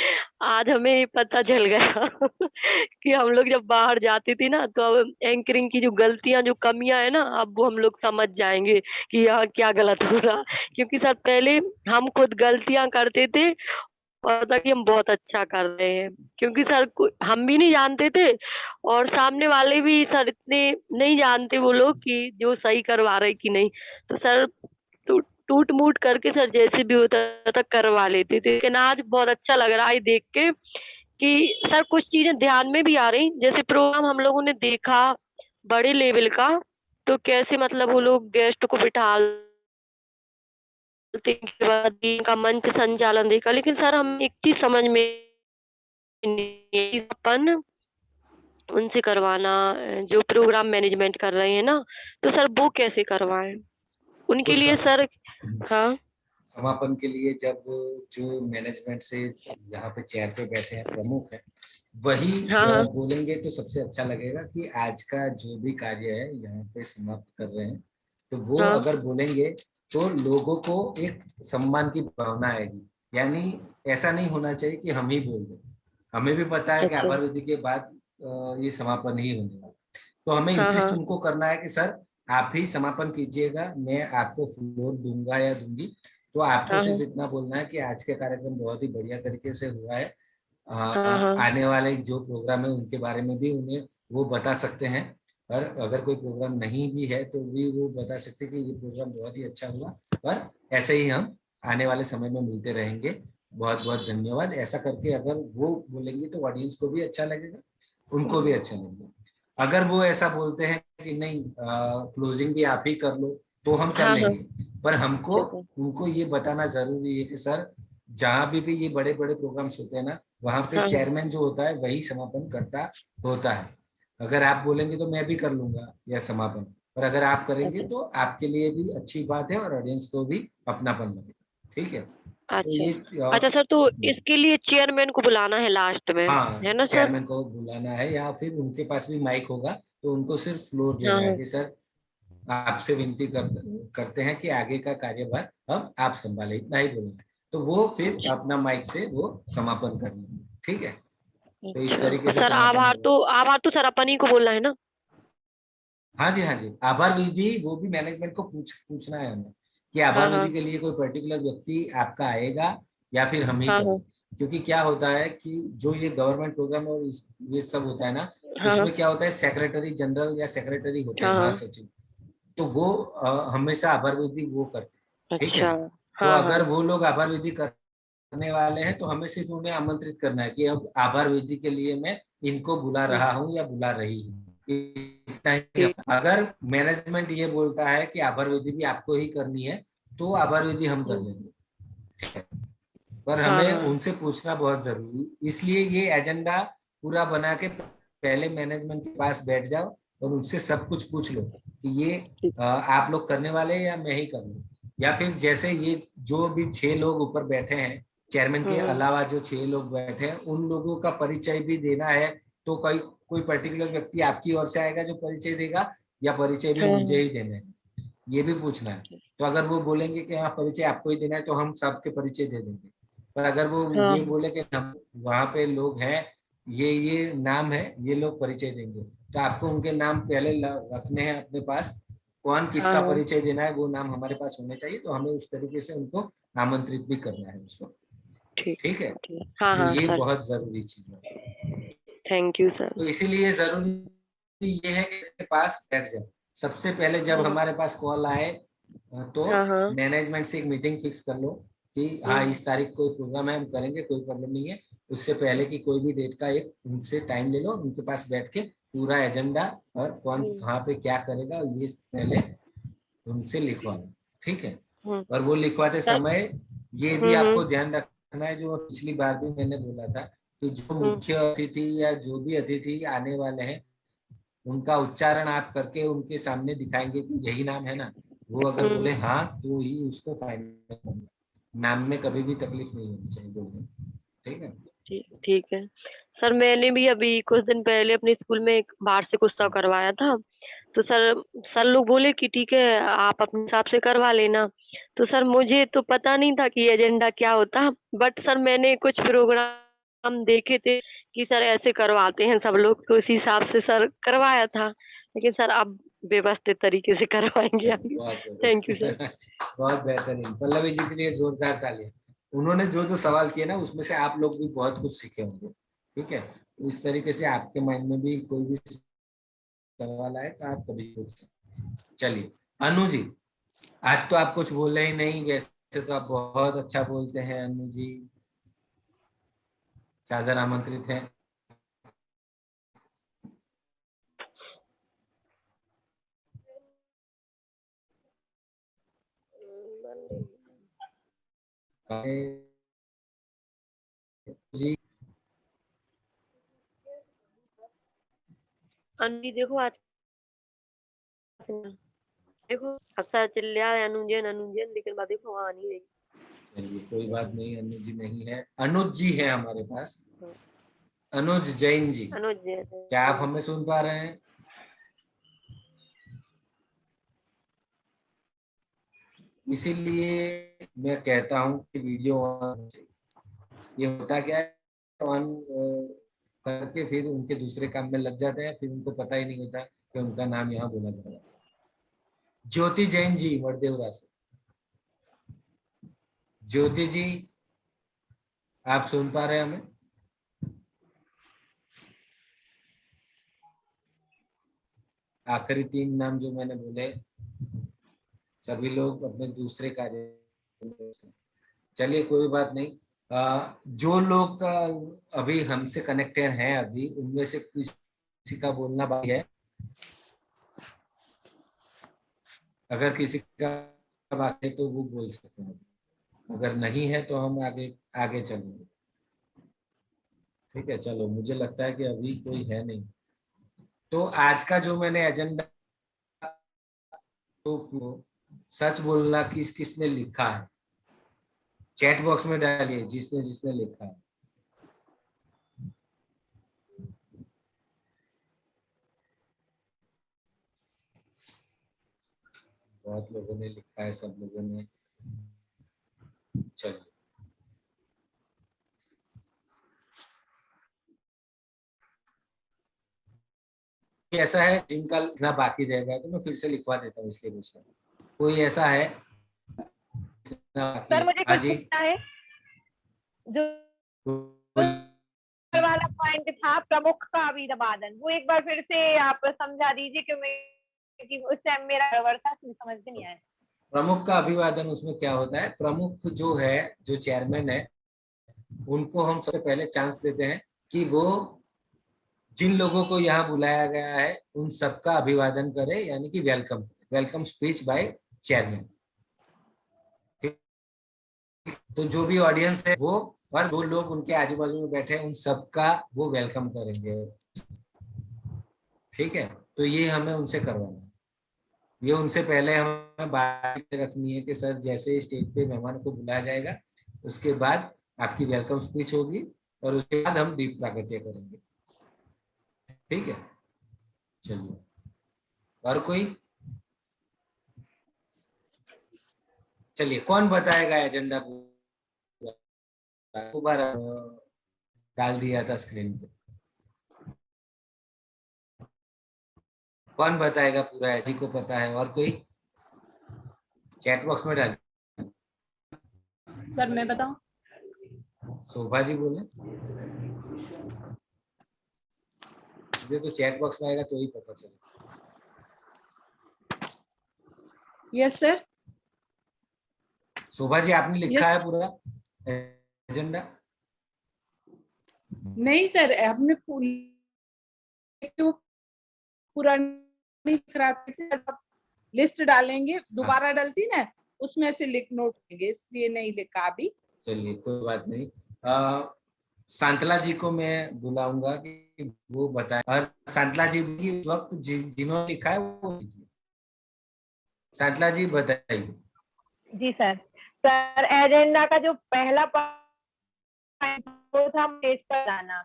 आज हमें ये पता चल गया कि हम लोग जब बाहर जाते थे ना, तो अब एंकरिंग की जो गलतियां, जो कमियां है ना, अब वो हम लोग समझ जाएंगे कि यहाँ क्या गलत हो रहा। क्योंकि सर पहले हम खुद गलतियां करते थे और था कि हम बहुत अच्छा कर रहे हैं, क्योंकि सर हम भी नहीं जानते थे और सामने वाले भी सर इतने नहीं जानते वो लोग कि जो सही करवा रहे कि नहीं। तो सर टूट मूट करके सर जैसे भी होता था करवा लेते थे। लेकिन आज बहुत अच्छा लग रहा है देख के कि सर कुछ चीजें ध्यान में भी आ रही। जैसे प्रोग्राम हम लोगों ने देखा बड़े लेवल का, तो कैसे मतलब वो लोग गेस्ट को बिठा के बाद का मंच संचालन देखा। लेकिन सर हम एक चीज समझ में नहीं, अपन उनसे करवाना जो प्रोग्राम मैनेजमेंट कर रहे हैं ना, तो सर वो कैसे करवाएं उनके लिए सर। हाँ, समापन के लिए जब जो मैनेजमेंट से यहाँ पे चेयर पे बैठे हैं प्रमुख है, वही बोलेंगे तो सबसे अच्छा लगेगा कि आज का जो भी कार्य है यहाँ पे समाप्त कर रहे हैं, तो वो अगर बोलेंगे तो लोगों को एक सम्मान की भावना आएगी। यानी ऐसा नहीं होना चाहिए कि हम ही बोल दें, हमें भी पता है कि आभार विधि के बाद ये समापन ही होने वाला, तो हमें इंसिस्ट उनको करना है कि सर आप ही समापन कीजिएगा, मैं आपको फ्लोर दूंगा या दूंगी। तो आपको सिर्फ इतना बोलना है कि आज का कार्यक्रम बहुत ही बढ़िया तरीके से हुआ है, आने वाले जो प्रोग्राम है उनके बारे में भी उन्हें वो बता सकते हैं, और अगर कोई प्रोग्राम नहीं भी है तो भी वो बता सकते हैं कि ये प्रोग्राम बहुत ही अच्छा हुआ, और ऐसे ही हम आने वाले समय में मिलते रहेंगे। बहुत बहुत धन्यवाद। ऐसा करके अगर वो बोलेंगे तो ऑडियंस को भी अच्छा लगेगा, उनको भी अच्छा लगेगा। अगर वो ऐसा बोलते हैं कि नहीं क्लोजिंग भी आप ही कर लो, तो हम कर लेंगे, पर हमको उनको ये बताना जरूरी है कि सर जहाँ भी ये बड़े बड़े प्रोग्राम्स होते हैं ना, वहाँ पे चेयरमैन जो होता है वही समापन करता होता है। अगर आप बोलेंगे तो मैं भी कर लूंगा यह समापन, और अगर आप करेंगे तो आपके लिए भी अच्छी बात है और ऑडियंस को भी अपनापन लगेगा। ठीक है, तो ये अच्छा सर, तो इसके लिए चेयरमैन को बुलाना है लास्ट में, हाँ, है ना सर? चेयरमैन को बुलाना है या फिर उनके पास भी माइक होगा तो उनको सिर्फ फ्लोर देना है कि सर आपसे विनती करते हैं कि आगे का कार्यभार अब आप संभाले, इतना ही बोलना है। तो वो फिर अपना माइक से वो समापन कर लेंगे, ठीक है? तो इस तरीके से सर आभार तो सर अपन ही को बोलना है ना? हाँ जी, हाँ जी। आभार विधि वो भी मैनेजमेंट को पूछना है हमें कि आभार विधि के लिए कोई पर्टिकुलर व्यक्ति आपका आएगा या फिर हम ही करेंगे। क्योंकि क्या होता है कि जो ये गवर्नमेंट प्रोग्राम और ये सब होता है ना, उसमें क्या होता है, सेक्रेटरी जनरल या सेक्रेटरी होते हैं, महासचिव, तो वो हमेशा आभार विधि वो करते हैं, ठीक है? तो अगर वो लोग आभार विधि करने वाले हैं तो हमें सिर्फ उन्हें आमंत्रित करना है कि अब आभार विधि के लिए मैं इनको बुला रहा हूँ या बुला रही हूँ, इतना ही। अगर मैनेजमेंट ये बोलता है कि आभार विधि भी आपको ही करनी है तो आभार विधि हम कर लेंगे, पर हमें उनसे पूछना बहुत जरूरी, इसलिए ये एजेंडा पूरा बना के पहले मैनेजमेंट के पास बैठ जाओ और उनसे सब कुछ पूछ लो कि ये आप लोग करने वाले हैं या मैं ही कर लूं, या फिर जैसे ये जो भी 6 लोग ऊपर बैठे हैं, चेयरमैन के अलावा जो 6 लोग बैठे हैं, उन लोगों का परिचय भी देना है। तो कोई पर्टिकुलर व्यक्ति आपकी ओर से आएगा जो परिचय देगा या परिचय भी मुझे ही देना है, ये भी पूछना है। तो अगर वो बोलेंगे कि हाँ परिचय आपको ही देना है तो हम सबके परिचय दे देंगे, पर अगर वो ये बोले कि हम वहाँ पे लोग हैं, ये नाम है, ये लोग परिचय देंगे, तो आपको उनके नाम पहले रखने हैं अपने पास, कौन किसका परिचय देना है वो नाम हमारे पास होने चाहिए, तो हमें उस तरीके से उनको आमंत्रित भी करना है उसको, ठीक है? तो ये बहुत जरूरी चीज है। Thank you sir. तो इसीलिए जरूरी ये है कि पास बैठ जाओ। सबसे पहले जब हमारे पास कॉल आए तो मैनेजमेंट से एक मीटिंग फिक्स कर लो कि हाँ इस तारीख को प्रोग्राम है, हम करेंगे, कोई प्रॉब्लम नहीं है। उससे पहले की कोई भी डेट का एक उनसे टाइम ले लो, उनके पास बैठ के पूरा एजेंडा और कौन कहाँ पे क्या करेगा ये पहले उनसे लिखवा लो, ठीक है? और वो लिखवाते समय ये भी आपको ध्यान रखना है, जो पिछली बार भी मैंने बोला था कि जो मुख्य अतिथि या जो भी अतिथि आने वाले हैं उनका उच्चारण आप करके उनके सामने दिखाएंगे कि यही नाम है ना, वो अगर बोले हाँ तो ही उसको फाइनल करना, नाम में कभी भी तकलीफ नहीं होनी चाहिए बोलने, ठीक है? ठीक है सर। मैंने भी अभी कुछ दिन पहले अपने स्कूल में एक वार्षिक उत्सव करवाया था, तो सर लोग बोले कि ठीक है आप अपने हिसाब से करवा लेना। तो सर मुझे तो पता नहीं था कि एजेंडा क्या होता, बट सर मैंने कुछ प्रोग्राम देखे थे कि सर ऐसे करवाते हैं सब लोग, तो इसी हिसाब से सर करवाया था। लेकिन सर अब व्यवस्थित तरीके से करवाएंगे। Thank you sir. बहुत बेहतरीन। पल्लवी जी के लिए जोरदार तालियां। उन्होंने जो सवाल किए ना उसमें से आप लोग भी बहुत कुछ सीखे होंगे, ठीक है? इस तरीके से आपके माइंड में भी कोई भी सवाल आए तो आप कभी पूछ सकते। चलिए अनु जी, आज तो आप कुछ बोले ही नहीं, वैसे तो आप बहुत अच्छा बोलते हैं अनु जी, सादर आमंत्रित हैं। जी अनु देखो आज देखो अक्सर चिल्ला अनुजन लेकिन बात देखो वहाँ नहीं रही। चलिए कोई बात नहीं, अनु जी नहीं है, अनुज जी है हमारे पास, अनुज जैन जी। क्या आप हमें सुन पा रहे हैं? इसीलिए मैं कहता हूँ कि वीडियो ऑन, ये होता क्या है ऑन करके फिर उनके दूसरे काम में लग जाते हैं, फिर उनको पता ही नहीं होता कि उनका नाम यहाँ बोला जा रहा है। ज्योति जैन जी वडदेवरा से। ज्योति जी आप सुन पा रहे हैं हमें? आखिरी 3 नाम जो मैंने बोले सभी लोग अपने दूसरे कार्य। चलिए कोई बात नहीं। जो लोग अभी हमसे कनेक्टेड हैं अभी, उनमें से किसी का बोलना बाकी है? अगर किसी का बाकी है तो वो बोल सकते हैं, अगर नहीं है तो हम आगे चलेंगे, ठीक है? चलो मुझे लगता है कि अभी कोई है नहीं। तो आज का जो मैंने एजेंडा, तो सच बोलना किसने लिखा है, चैट बॉक्स में डालिए जिसने जिसने लिखा है। बहुत लोगों ने लिखा है, सब लोगों ने। चलिए, ऐसा है जिनका लिखना बाकी रह गया तो मैं फिर से लिखवा देता हूँ, इसलिए पूछ रहा हूँ। कोई ऐसा है? सर मुझे हाँ कुछ जी, पूछना है। जो वाला पॉइंट था प्रमुख का अभिवादन, वो एक बार फिर से आप समझा दीजिए क्योंकि उस टाइम मेरा गड़बड़ था, समझ में नहीं आया। प्रमुख का अभिवादन उसमें क्या होता है? प्रमुख जो है, जो चेयरमैन है, उनको हम सबसे पहले चांस देते हैं कि वो जिन लोगों को यहाँ बुलाया गया है उन सबका अभिवादन करे, यानी कि वेलकम स्पीच बाय चेयरमैन। तो जो भी ऑडियंस है वो और जो लोग उनके आजू बाजू में बैठे हैं उन सबका वो वेलकम करेंगे। ठीक है, तो ये हमें उनसे करवाना है। ये उनसे पहले हमें बात रखनी है कि सर जैसे स्टेज पे मेहमान को बुलाया जाएगा उसके बाद आपकी वेलकम स्पीच होगी और उसके बाद हम दीप प्रागट्य करेंगे। ठीक है, चलिए। और कोई? चलिए, कौन बताएगा एजेंडा पूरा? डाल दिया था स्क्रीन पे। कौन बताएगा पूरा? जी को पता है। और कोई? चैट बॉक्स में डाल। सर मैं बताऊं? शोभा जी बोले। मुझे तो चैट बॉक्स में आएगा तो ही पता चलेगा। Yes sir. शोभा जी, आपने लिखा Yes. है पूरा एजेंडा? नहीं सर, हमने पूरा लिस्ट डालेंगे, दोबारा डलती ना, उसमें से नोट लेंगे, इसलिए नहीं लिखा अभी। चलिए, कोई बात नहीं। सांतला जी को मैं बुलाऊंगा कि वो बताए। और सांतला जी भी उस वक्त जिन्होंने लिखा है वो लीजिए। सांतला जी बताइए। जी सर। सर एजेंडा का जो पहला पॉइंट वो था पेज पर जाना।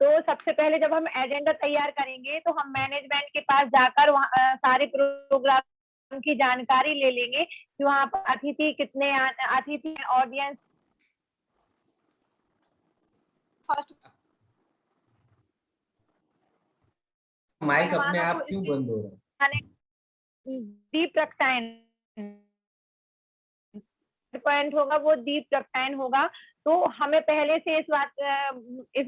तो सबसे पहले जब हम एजेंडा तैयार करेंगे तो हम मैनेजमेंट के पास जाकर वहाँ सारे प्रोग्राम की जानकारी ले लेंगे कि वहाँ पर अतिथि कितने अतिथि ऑडियंस। माइक अपने आप क्यों बंद हो रहा है? दीप प्रगटायन पॉइंट होगा, वो दीप प्रगटायन होगा। तो हमें पहले से इस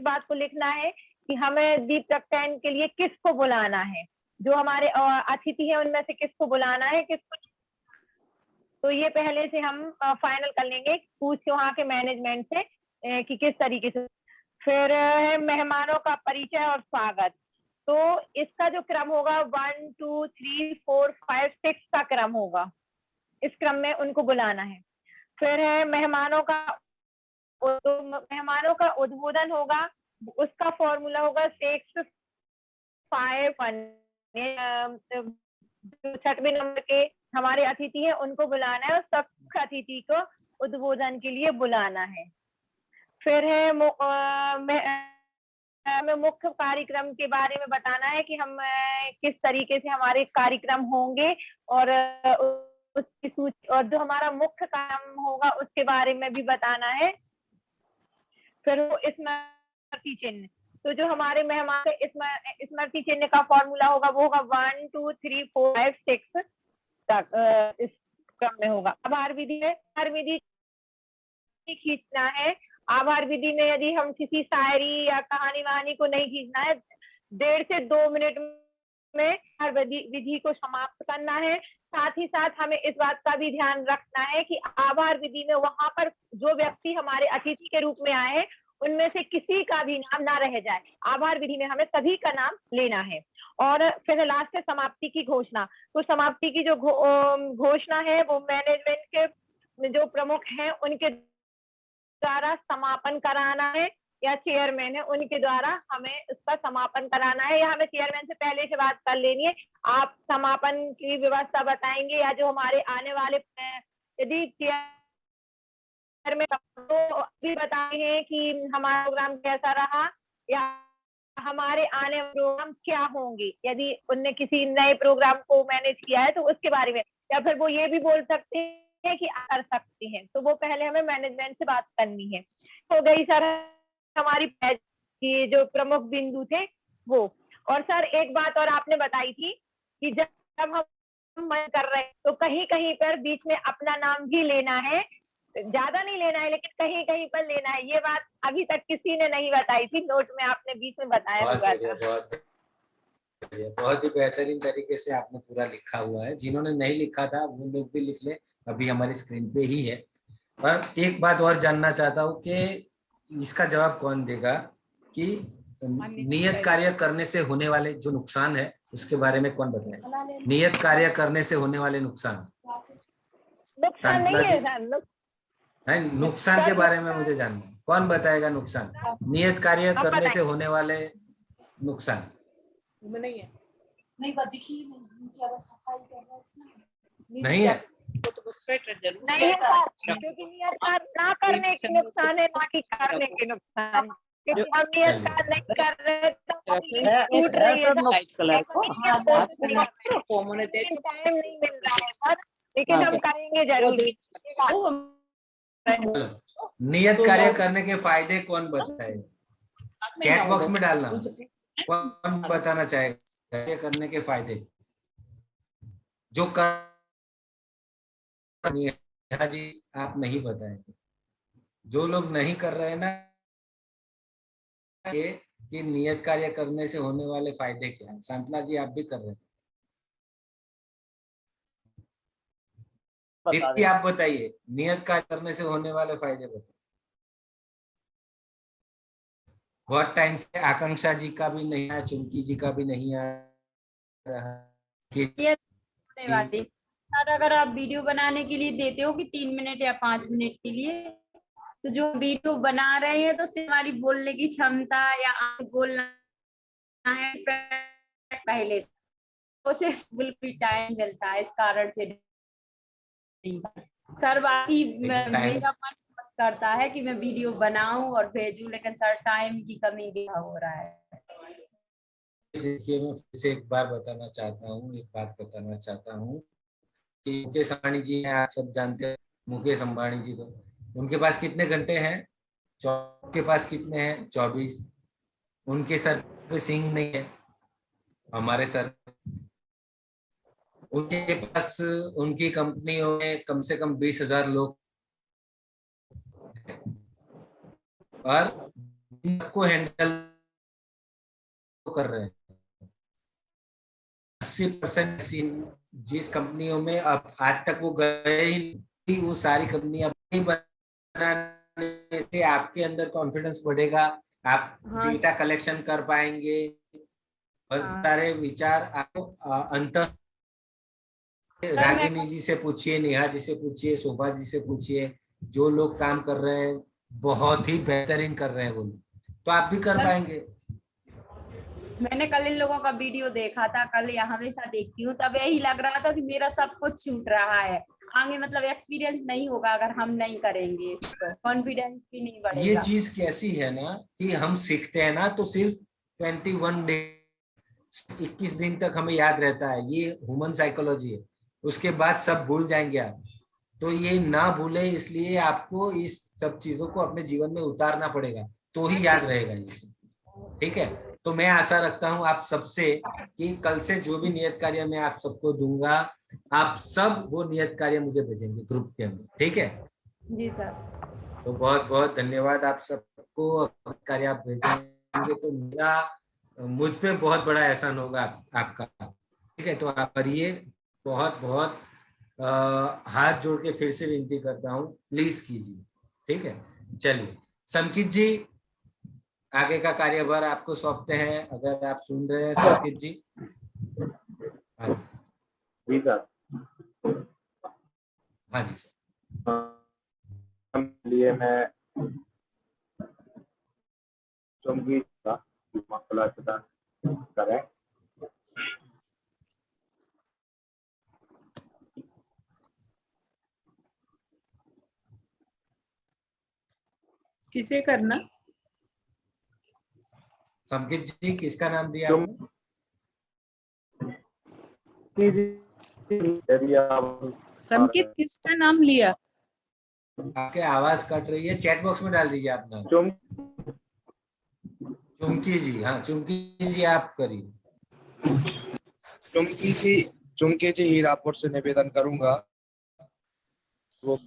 बात को लिखना है कि हमें दीप प्रगटायन के लिए किसको बुलाना है, जो हमारे अतिथि हैं उनमें से किसको बुलाना है, किसको। तो ये पहले से हम फाइनल कर लेंगे, पूछ के वहाँ के मैनेजमेंट से कि किस तरीके से। फिर है मेहमानों का परिचय और स्वागत। तो इसका जो क्रम होगा 1 2 3 4 5 6 का क्रम होगा, इस क्रम में उनको बुलाना है। फिर है मेहमानों का उद्बोधन होगा, उसका फॉर्मूला होगा 6 5 1। जो 6वें नंबर के हमारे अतिथि हैं उनको बुलाना है और सब अतिथि को उद्बोधन के लिए बुलाना है। फिर है हमें मुख्य कार्यक्रम के बारे में बताना है कि हम किस तरीके से हमारे कार्यक्रम होंगे और उसकी सूची, और जो हमारा मुख्य काम होगा उसके बारे में भी बताना है। फिर वो स्मृति चिन्ह, तो जो हमारे मेहमान स्मृति चिन्ह का फॉर्मूला होगा वो होगा 1 2 3 4 5 6 तक इस क्रम में होगा। आभार विधि है, आभार विधि खींचना है। आभार विधि में यदि हम किसी शायरी या कहानी वहानी को नहीं खींचना है, 1.5 से 2 मिनट में हर विधि को समाप्त करना है। साथ ही साथ हमें इस बात का भी ध्यान रखना है कि आभार विधि में वहां पर जो व्यक्ति हमारे अतिथि के रूप में आए हैं उनमें से किसी का भी नाम ना रह जाए। आभार विधि में हमें सभी का नाम लेना है। और फिर लास्ट है समाप्ति की घोषणा। तो समाप्ति की जो घोषणा है वो मैनेजमेंट के जो प्रमुख हैं उनके द्वारा समापन कराना है, या चेयरमैन है उनके द्वारा हमें इसका समापन कराना है, या हमें चेयरमैन से पहले से बात कर लेनी है। आप समापन की व्यवस्था बताएंगे, या जो हमारे आने वाले यदि बारे में तो भी बताएंगे कि हमारा प्रोग्राम कैसा रहा या हमारे आने वाले प्रोग्राम क्या होंगे, यदि उनने किसी नए प्रोग्राम को मैनेज किया है तो उसके बारे में, या फिर वो ये भी बोल सकते हैं कि कर सकते हैं, तो वो पहले हमें मैनेजमेंट से बात करनी है। हो गई सर हमारी बैच की जो प्रमुख बिंदु थे वो। और सर एक बात और आपने बताई थी कि जब हम मन कर रहे हैं तो कहीं कहीं पर बीच में अपना नाम भी लेना है, ज्यादा नहीं लेना है लेकिन कहीं कहीं पर लेना है। ये बात अभी तक किसी ने नहीं बताई थी, नोट में आपने बीच में बताया बहुत हुआ बढ़िया, था। बहुत ही बेहतरीन तरीके से आपने पूरा लिखा हुआ है। जिन्होंने नहीं लिखा था वो लोग भी लिख ले, अभी हमारी स्क्रीन पे ही है। और एक बात और जानना चाहता हूँ कि इसका जवाब कौन देगा कि नियत कार्य करने से होने वाले जो नुकसान है उसके बारे में कौन बताए? नियत कार्य करने से होने वाले नुकसान। नुकसान नहीं है सर, नहीं, नुकसान के बारे में मुझे जानना है, कौन बताएगा नुकसान? नियत कार्य करने से होने वाले नुकसान नहीं है, नहीं बात दिखी सफाई कर रहा है नहीं है। वो तो बस स्वेटर जरूर नहीं है सर, क्योंकि नियत कार्य ना करने के नुकसान है, ना कि करने के नुकसान। क्योंकि हम नियत कार्य नहीं कर रहे तो टूट रही है टाइम नहीं मिल रहा है सर, लेकिन हम करेंगे जरूर। नियत कार्य करने के फायदे कौन बताए? चैट बॉक्स में डालना, कौन बताना चाहेगा कार्य करने के फायदे जो कर जी आप नहीं बताएंगे। जो लोग नहीं कर रहे हैं ना ये कि नियत कार्य करने से होने वाले फायदे क्या है। सांतला जी आप भी कर रहे हैं, दीप्ति आप बताइए नियत कार्य करने से होने वाले फायदे बताइए। बहुत टाइम से आकांक्षा जी का भी नहीं आया, चुमकी जी का भी नहीं आ रहा कि अगर आप वीडियो बनाने के लिए देते हो कि 3 मिनट या 5 मिनट के लिए, तो जो वीडियो बना रहे हैं तो सिर्फ हमारी बोलने की क्षमता या बोलना है पहले से, उसे बिल्कुल टाइम मिलता है, इस कारण से सर बाकी मेरा मन करता है कि मैं वीडियो बनाऊं और भेजूं, लेकिन सर टाइम की कमी भी हो रहा है। देखिए मैं फिर से एक बार बताना चाहता हूँ, एक बात बताना चाहता हूँ कि मुकेश अंबानी जी हैं, आप सब जानते हैं मुकेश अंबानी जी को। उनके पास कितने घंटे हैं? के पास कितने हैं? 24। उनके सर पे सिंह नहीं है, हमारे सर। उनके पास उनकी कंपनियों में कम से कम 20,000 लोग और को हैंडल कर रहे हैं। 80% जिस कंपनियों में अब आज तक वो गए ही, वो सारी कंपनियां बनाने से आपके अंदर कॉन्फिडेंस बढ़ेगा, आप डेटा कलेक्शन कर पाएंगे और सारे विचार आपको अंत रागिनी जी से पूछिए, नेहा जी से पूछिए, शोभा जी से पूछिए, जो लोग काम कर रहे हैं बहुत ही बेहतरीन कर रहे हैं वो लोग, तो आप भी कर पाएंगे। मैंने कल इन लोगों का वीडियो देखा था, कल या हमेशा देखती हूँ, तब यही लग रहा था कि मेरा सब कुछ छूट रहा है आगे, मतलब एक्सपीरियंस नहीं होगा अगर हम नहीं करेंगे तो कॉन्फिडेंस भी नहीं बढ़ेगा। ये चीज कैसी है ना कि हम सीखते हैं ना तो सिर्फ 21 डे 21 दिन तक हमें याद रहता है, ये ह्यूमन साइकोलॉजी है। उसके बाद सब भूल जाएंगे आप, तो ये ना भूले इसलिए आपको इस सब चीजों को अपने जीवन में उतारना पड़ेगा, तो ही याद रहेगा ये सब। ठीक है, तो मैं आशा रखता हूं आप सबसे कि कल से जो भी नियत कार्य मैं आप सबको दूंगा, आप सब वो नियत कार्य मुझे भेजेंगे ग्रुप के अंदर। ठीक है जी सर। तो बहुत बहुत धन्यवाद आप सबको। कार्य आप भेजेंगे तो मेरा मुझ पे बहुत बड़ा एहसान होगा आपका। ठीक है, तो आप करिए। बहुत बहुत हाथ जोड़ के फिर से विनती करता हूँ, प्लीज कीजिए। ठीक है, चलिए संकित जी आगे का कार्यभार आपको सौंपते हैं, अगर आप सुन रहे हैं संकित जी। जी सर। हाँ जी सर। लिए मैं चुंगी का मसला करें। किसे करना? संकेत जी, किसका नाम दिया आपने? संकेत किसका नाम लिया? आपके आवाज कट रही है, चैट बॉक्स में डाल दीजिए अपना। चुमकी जी, हाँ चुमकी जी आप करिए। चुमकी जी हीरापुर से निवेदन करूंगा। वो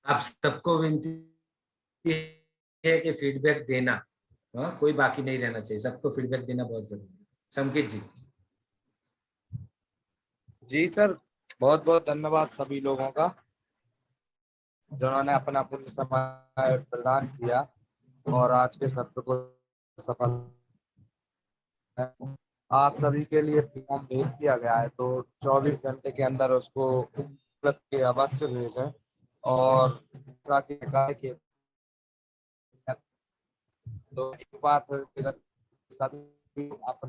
आप सबको विनती है कि फीडबैक देना, हाँ कोई बाकी नहीं रहना चाहिए, सबको फीडबैक देना बहुत जरूरी है। संकेत जी। जी सर, बहुत बहुत धन्यवाद सभी लोगों का जिन्होंने अपना पूर्ण समय प्रदान किया और आज के सत्र को सफल। आप सभी के लिए फॉर्म भेज दिया गया है, तो 24 घंटे के अंदर उसको उपलब्ध अवश्य भेजें। और जैसा कि कहा कि तो एक बार फिर सभी आप